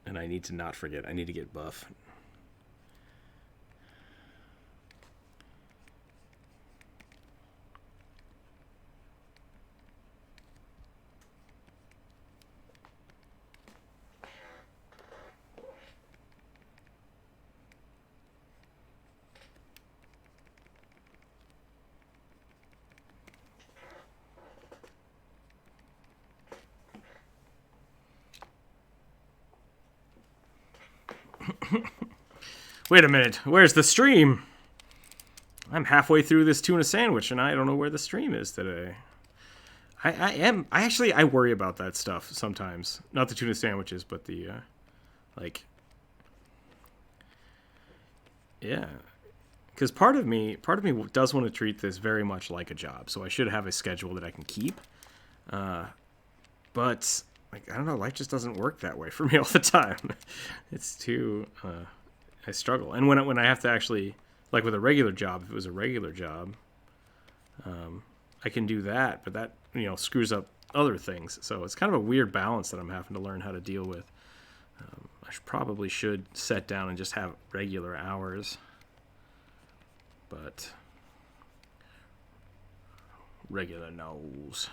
Speaker 1: and I need to not forget. I need to get buff. Wait a minute. Where's the stream? I'm halfway through this tuna sandwich, and I don't know where the stream is today. I worry about that stuff sometimes. Not the tuna sandwiches, but the, like... Yeah. Because part of me does want to treat this very much like a job, so I should have a schedule that I can keep. But, like, I don't know, life just doesn't work that way for me all the time. It's too... I struggle. And when I have to actually... Like with a regular job, if it was a regular job, I can do that, but that, screws up other things. So it's kind of a weird balance that I'm having to learn how to deal with. I probably should set down and just have regular hours. But regular nose.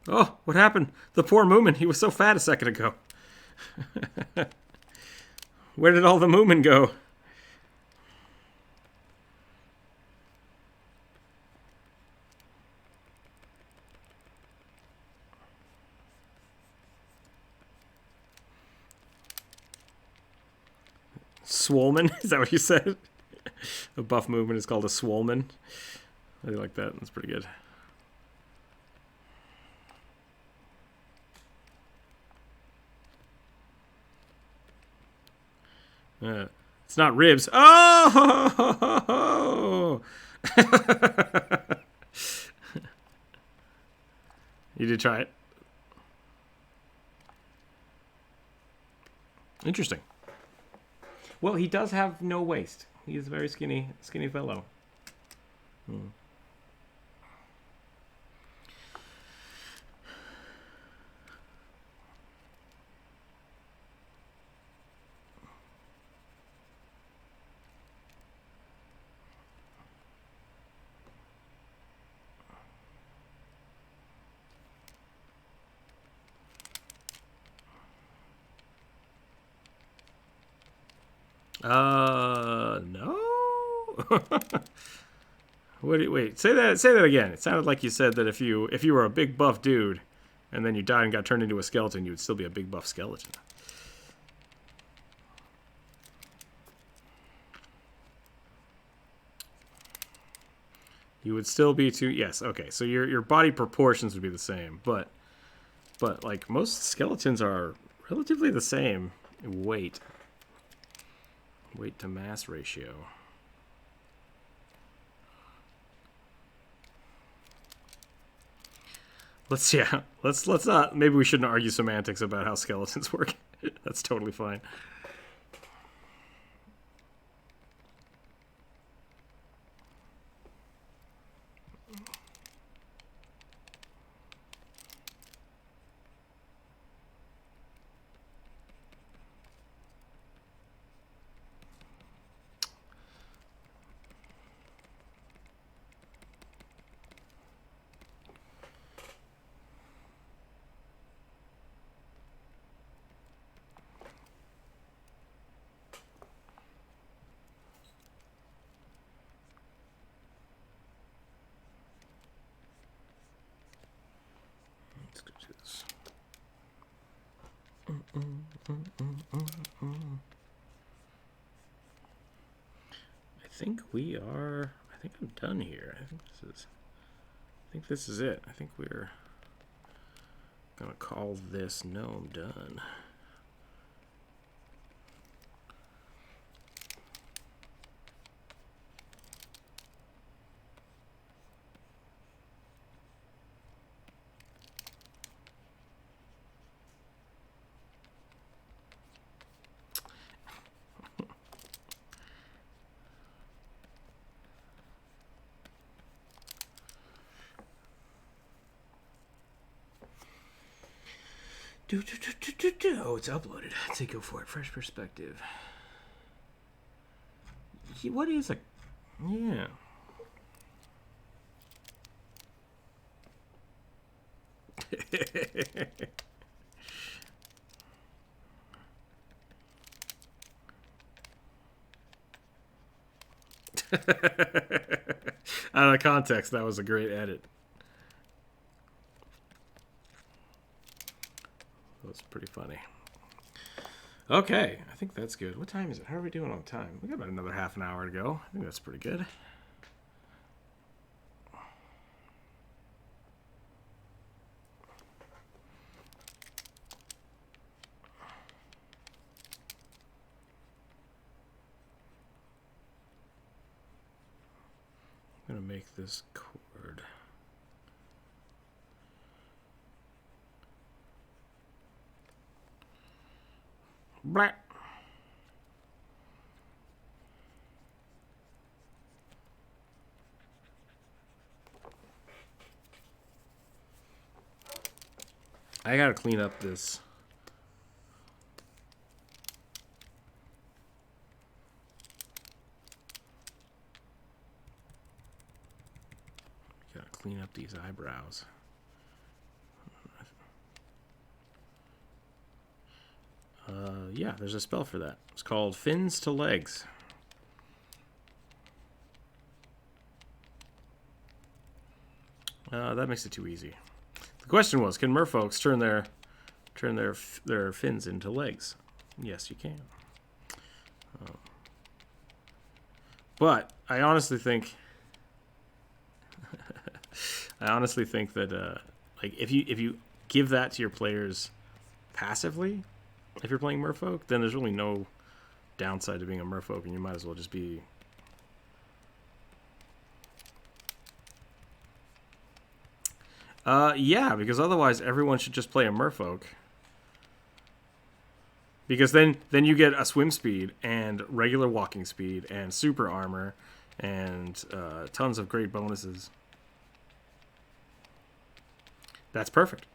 Speaker 1: Oh, what happened? The poor Moomin. He was so fat a second ago. Where did all the Moomin go? Swollen? Is that what you said? A buff movement is called a swollen. I like that. That's pretty good. It's not ribs. Oh! You did try it. Interesting. Well, he does have no waist. He's a very skinny fellow. No. Wait, say that again. It sounded like you said that if you were a big buff dude and then you died and got turned into a skeleton, you would still be a big buff skeleton. You would still be yes, okay. So your body proportions would be the same, but like most skeletons are relatively the same in weight. Weight to mass ratio. Let's not, maybe we shouldn't argue semantics about how skeletons work. That's totally fine. I think I'm done here. I think this is it. I think we're gonna call this gnome done. Oh, it's uploaded. Let's go for it. Fresh perspective. What is a... Yeah. Out of context, that was a great edit. That was pretty funny. Okay, I think that's good. What time is it? How are we doing on time? We got about another half an hour to go. I think that's pretty good. I'm going to make this cord. Blah. I gotta clean up this. Gotta clean up these eyebrows. Yeah, there's a spell for that. It's called Fins to Legs. That makes it too easy. The question was, can merfolks turn their fins into legs? Yes, you can. But I honestly think, that like if you give that to your players passively, if you're playing merfolk, then there's really no downside to being a merfolk, and you might as well just be. Yeah, because otherwise everyone should just play a merfolk. Because then you get a swim speed and regular walking speed and super armor and tons of great bonuses. That's perfect.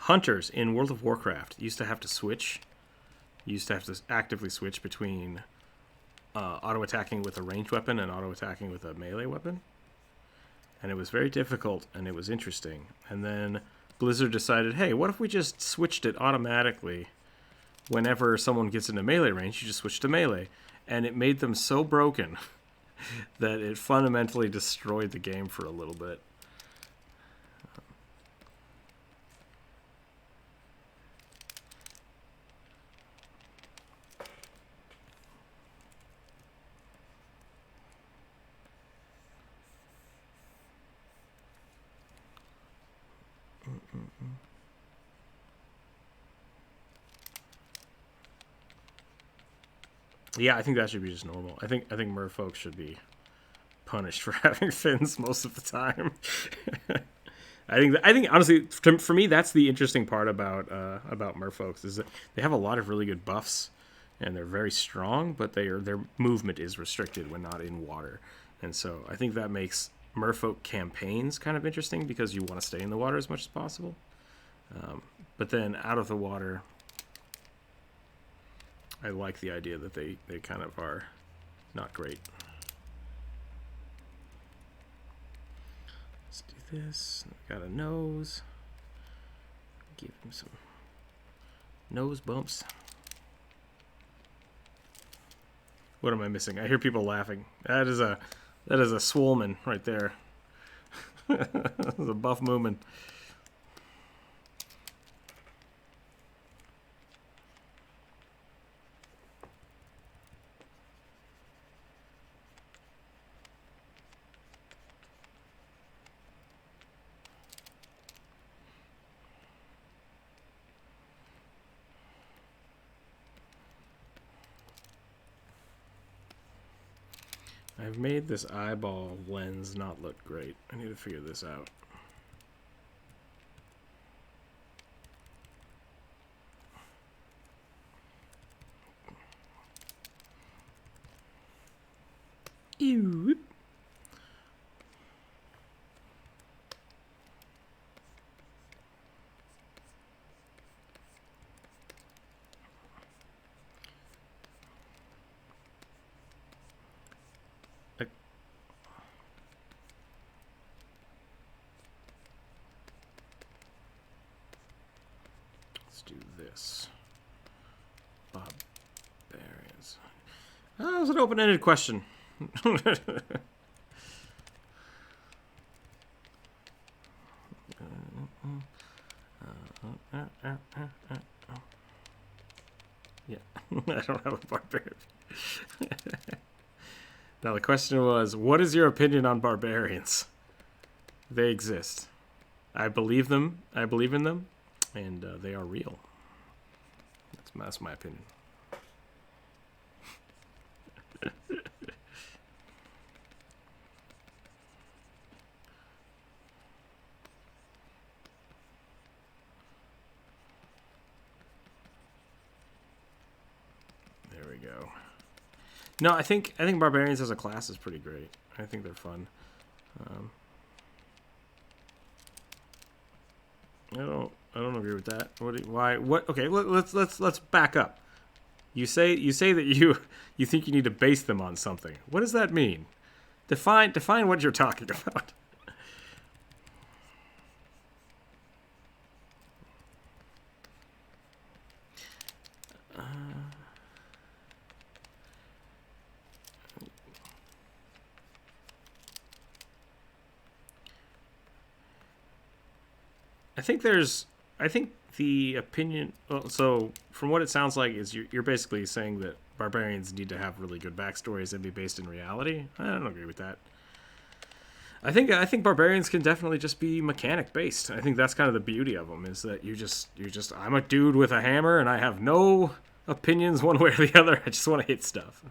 Speaker 1: Hunters in World of Warcraft used to have to switch. You used to have to actively switch between auto-attacking with a ranged weapon and auto-attacking with a melee weapon. And it was very difficult, and it was interesting. And then Blizzard decided, hey, what if we just switched it automatically? Whenever someone gets into melee range, you just switch to melee. And it made them so broken that it fundamentally destroyed the game for a little bit. Yeah, I think that should be just normal. I think merfolk should be punished for having fins most of the time. I think honestly, for me, that's the interesting part about merfolks is that they have a lot of really good buffs, and they're very strong, but their movement is restricted when not in water, and so I think that makes merfolk campaigns kind of interesting because you want to stay in the water as much as possible. But then out of the water, I like the idea that they kind of are not great. Let's do this. Got a nose. Give him some nose bumps. What am I missing? I hear people laughing. That is a swolman right there. That's a buff moomin. I've made this eyeball lens not look great. I need to figure this out. Ew. Let's do this. Barbarians. That was an open-ended question. Yeah, I don't have a barbarian. Now the question was, what is your opinion on barbarians? They exist. I believe them. I believe in them, and they are real. That's my opinion. There we go. No, I think barbarians as a class is pretty great. I think they're fun. I don't agree with that. Why? What? Okay, let's back up. You say that you think you need to base them on something. What does that mean? Define what you're talking about. I think the opinion. Well, so from what it sounds like is you're basically saying that barbarians need to have really good backstories and be based in reality. I don't agree with that. I think barbarians can definitely just be mechanic based. I think that's kind of the beauty of them is that you just I'm a dude with a hammer and I have no opinions one way or the other. I just want to hit stuff.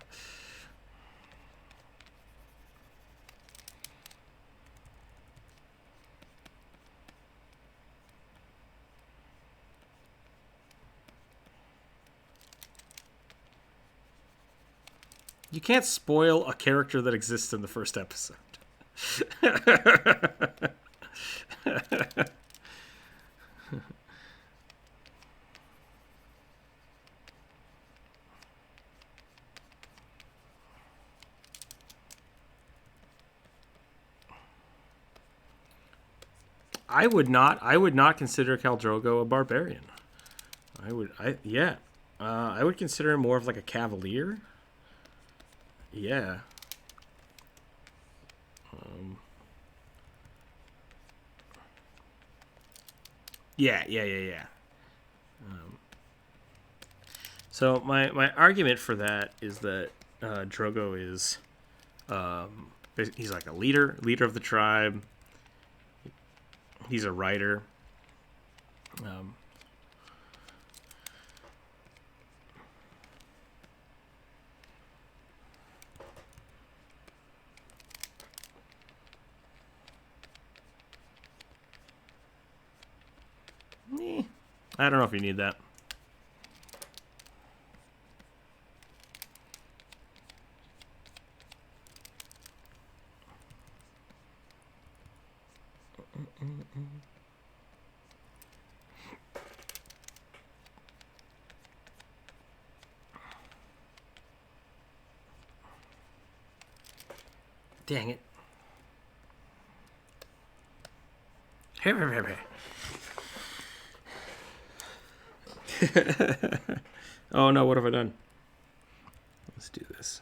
Speaker 1: You can't spoil a character that exists in the first episode. I would not consider Khal Drogo a barbarian. I would consider him more of like a cavalier. Yeah. Yeah. So my argument for that is that Drogo is he's like a leader of the tribe. He's a writer. I don't know if you need that. Dang it. Oh no, what have I done? Let's do this.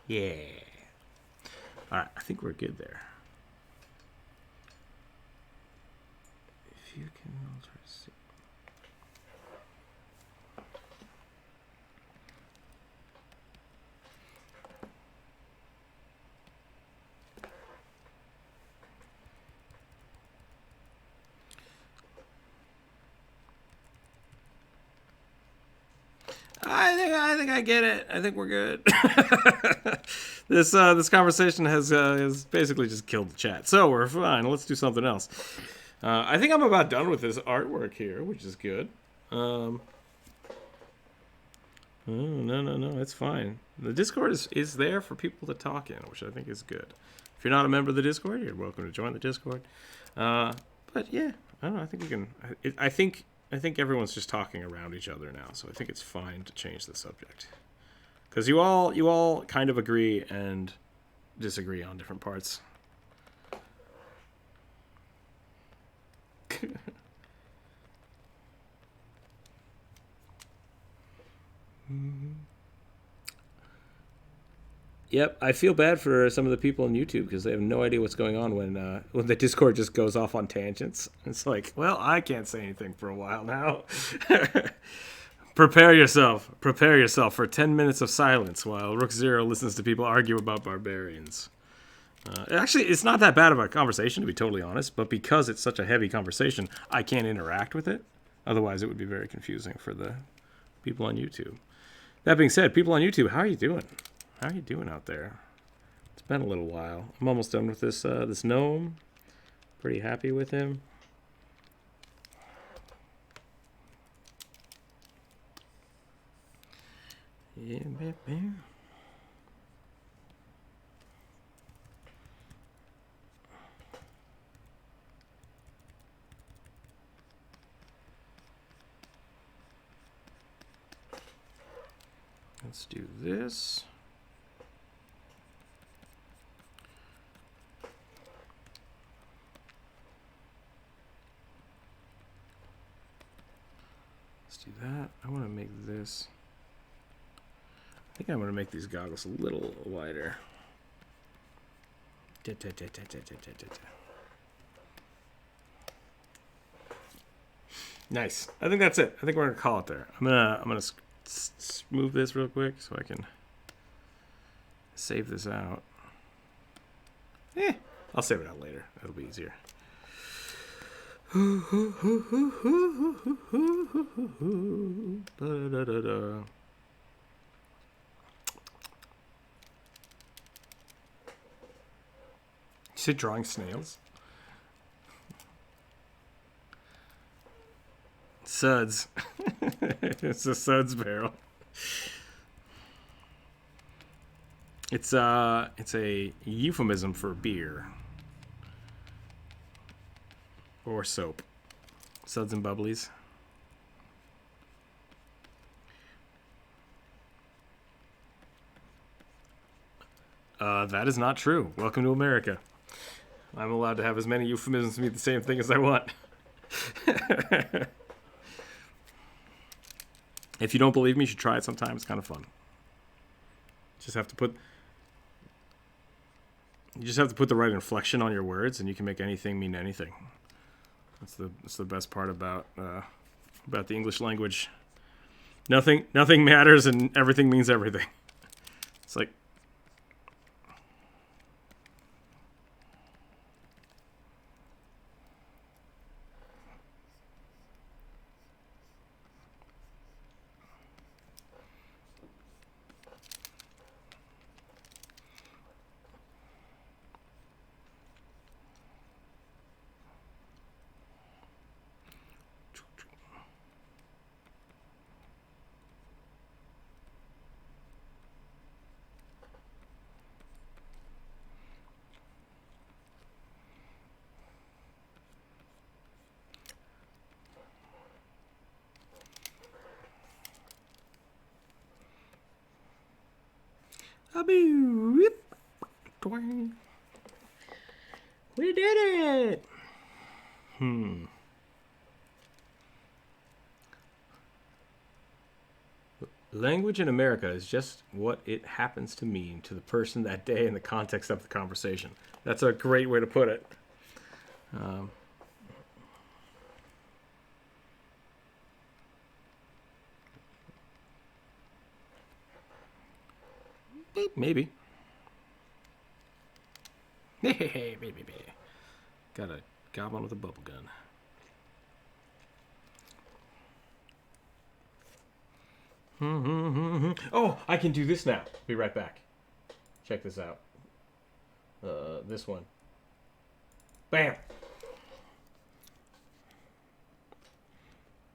Speaker 1: Yeah. All right, I think we're good there. If you can alter see. I think think I get it. I think we're good. This conversation has basically just killed the chat. So we're fine. Let's do something else. I think I'm about done with this artwork here, which is good. Oh, no, it's fine. The Discord is there for people to talk in, which I think is good. If you're not a member of the Discord, you're welcome to join the Discord. But yeah, I don't know. I think we can. I think everyone's just talking around each other now, so I think it's fine to change the subject. Because you all kind of agree and disagree on different parts. Yep, I feel bad for some of the people on YouTube because they have no idea what's going on when the Discord just goes off on tangents. It's like, well, I can't say anything for a while now. Prepare yourself for 10 minutes of silence while Rookzer0 listens to people argue about barbarians. Actually, it's not that bad of a conversation, to be totally honest, but because it's such a heavy conversation, I can't interact with it. Otherwise, it would be very confusing for the people on YouTube. That being said, people on YouTube, how are you doing? How are you doing out there? It's been a little while. I'm almost done with this this gnome. Pretty happy with him. Yeah, baby. Let's do this. Let's do that. I want to make this. I think I'm going to make these goggles a little wider. Nice. I think that's it. I think we're going to call it there. I'm gonna move this real quick so I can save this out. I'll save it out later. That'll be easier. You said drawing snails? Suds. It's a suds barrel. It's a euphemism for beer or soap. Suds and bubblies. That is not true. Welcome to America. I'm allowed to have as many euphemisms mean the same thing as I want. If you don't believe me, you should try it sometime. It's kind of fun. You just have to put the right inflection on your words, and you can make anything mean anything. That's the best part about the English language. Nothing matters, and everything means everything. It's like. We did it! Language in America is just what it happens to mean to the person that day in the context of the conversation. That's a great way to put it. Maybe. Maybe. Got a goblin with a bubble gun. Oh, I can do this now. Be right back. Check this out. This one. Bam.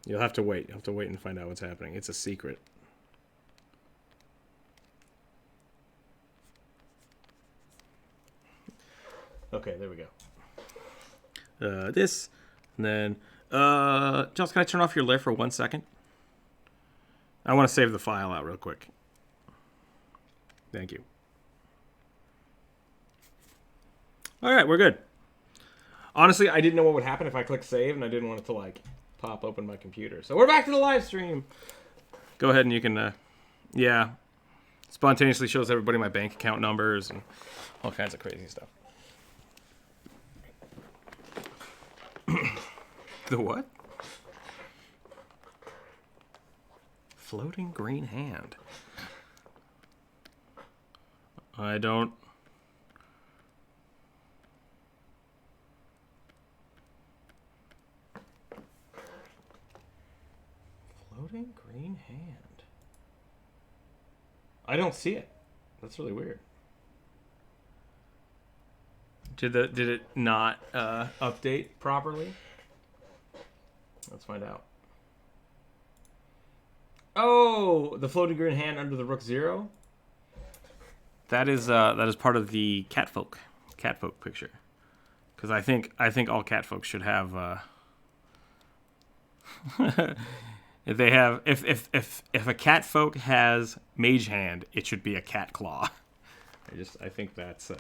Speaker 1: You'll have to wait. You'll have to wait and find out what's happening. It's a secret. Okay, there we go. This, and then, Jones, can I turn off your layer for 1 second? I want to save the file out real quick. Thank you. All right, we're good. Honestly, I didn't know what would happen if I clicked save, and I didn't want it to, like, pop open my computer. So we're back to the live stream. Go ahead and you can, yeah, spontaneously shows everybody my bank account numbers and all kinds of crazy stuff. The what? Floating green hand. I don't... Floating green hand. I don't see it. That's really weird. Did it not update properly? Let's find out. Oh, the floating green hand under the Rookzer0? That is part of the catfolk picture. Because I think all catfolk should have if they have if a catfolk has mage hand, it should be a cat claw. I think that's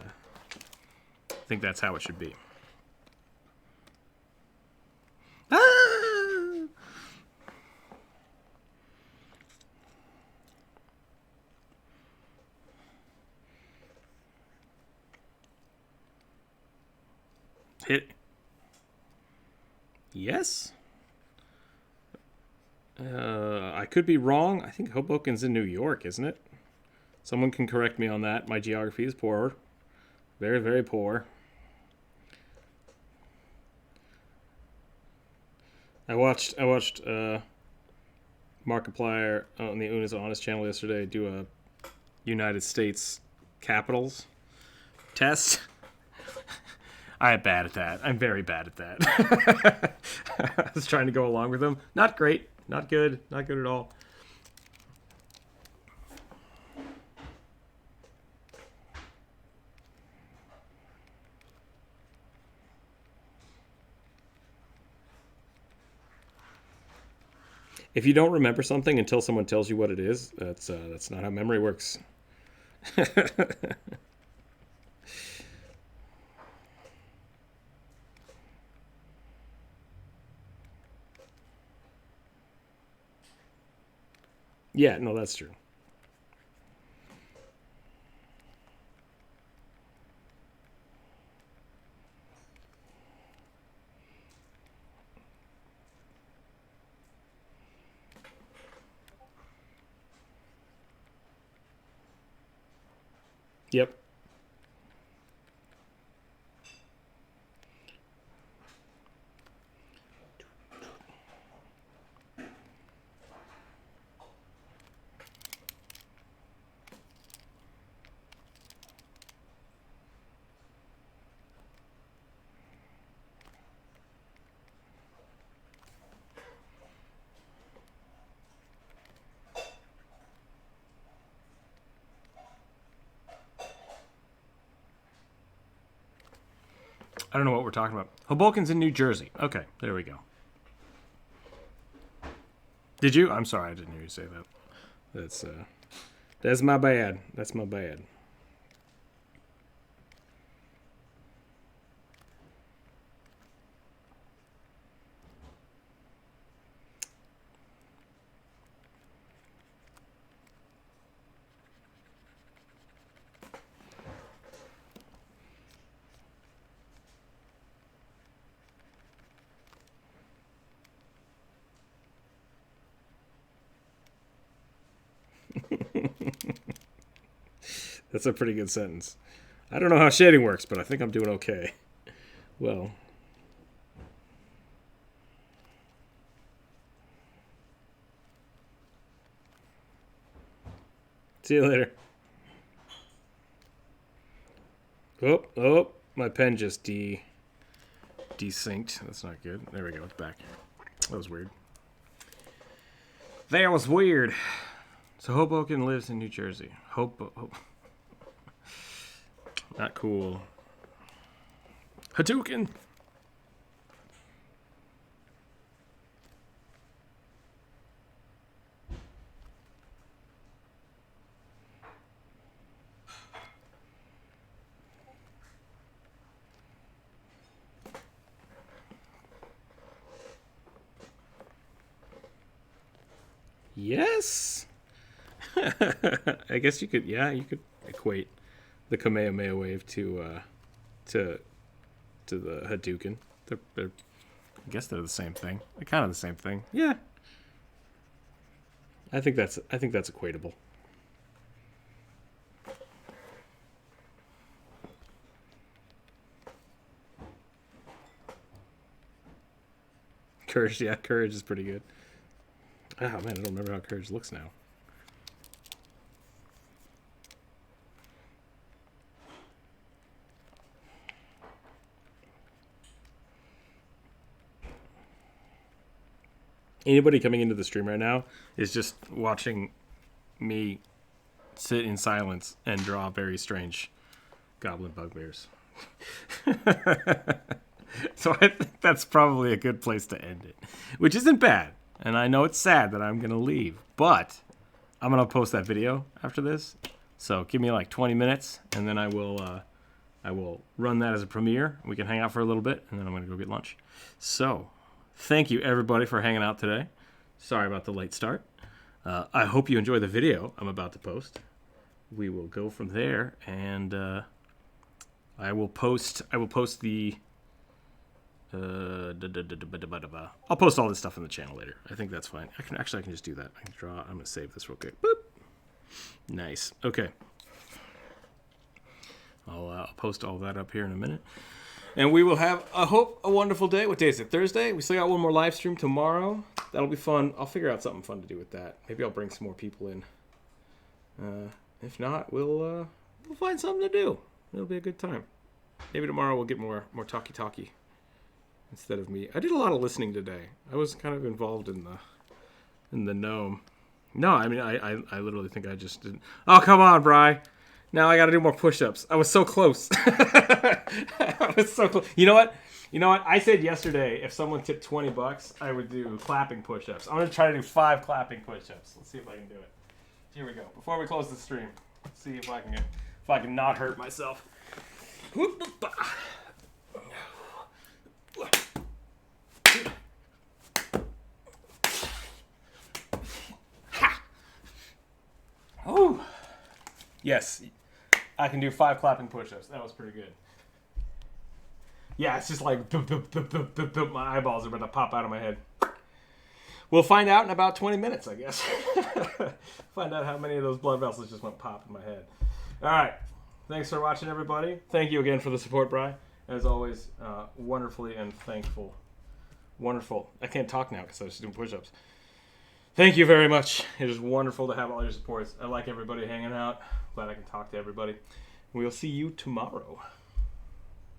Speaker 1: how it should be. Ah! Hit. Yes. I could be wrong. I think Hoboken's in New York, isn't it? Someone can correct me on that. My geography is poor. Very, very poor. I watched Markiplier on the Una's Honest channel yesterday do a United States capitals test. I'm bad at that. I'm very bad at that. I was trying to go along with him. Not great. Not good. Not good at all. If you don't remember something until someone tells you what it is, that's not how memory works. Yeah, no, that's true. Yep. I don't know what we're talking about. Hoboken's in New Jersey. Okay, there we go. Did you? I'm sorry, I didn't hear you say that. That's my bad. That's my bad. That's a pretty good sentence. I don't know how shading works, but I think I'm doing okay. Well. See you later. Oh, my pen just desynced. That's not good. There we go. It's back. That was weird. That was weird. So Hoboken lives in New Jersey. Not cool. Hadouken! Yes! I guess you could, you could equate the Kamehameha wave to the Hadouken. I guess they're the same thing. They're kind of the same thing. Yeah. I think that's equatable. Courage, yeah, Courage is pretty good. Oh man, I don't remember how Courage looks now. Anybody coming into the stream right now is just watching me sit in silence and draw very strange goblin bugbears. So I think that's probably a good place to end it, which isn't bad. And I know it's sad that I'm going to leave, but I'm going to post that video after this. So give me like 20 minutes, and then I will run that as a premiere. We can hang out for a little bit, and then I'm going to go get lunch. So thank you, everybody, for hanging out today. Sorry about the late start. I hope you enjoy the video I'm about to post. We will go from there, and I will post the... I'll post all this stuff on the channel later. I think that's fine. I can just do that. I can draw. I'm going to save this real quick. Boop. Nice. Okay. I'll post all that up here in a minute. And we will have, I hope, a wonderful day. What day is it? Thursday? We still got one more live stream tomorrow. That'll be fun. I'll figure out something fun to do with that. Maybe I'll bring some more people in. If not, we'll find something to do. It'll be a good time. Maybe tomorrow we'll get more talkie-talkie instead of me. I did a lot of listening today. I was kind of involved in the gnome. No, I mean, I literally think I just didn't. Oh, come on, Bri. Now I got to do more push-ups. I was so close. I was so close. You know what? I said yesterday if someone tipped $20, I would do clapping push-ups. I'm going to try to do 5 clapping push-ups. Let's see if I can do it. Here we go. Before we close the stream, let's see if I can not hurt myself. Oh, yes. I can do 5 clapping push-ups. That was pretty good. Yeah, it's just like my eyeballs are about to pop out of my head. We'll find out in about 20 minutes, I guess. Find out how many of those blood vessels just went pop in my head. All right. Thanks for watching, everybody. Thank you again for the support, Bri. As always, wonderfully and thankful. Wonderful. I can't talk now because I was just doing push-ups. Thank you very much. It is wonderful to have all your supports. I like everybody hanging out. Glad I can talk to everybody. We'll see you tomorrow.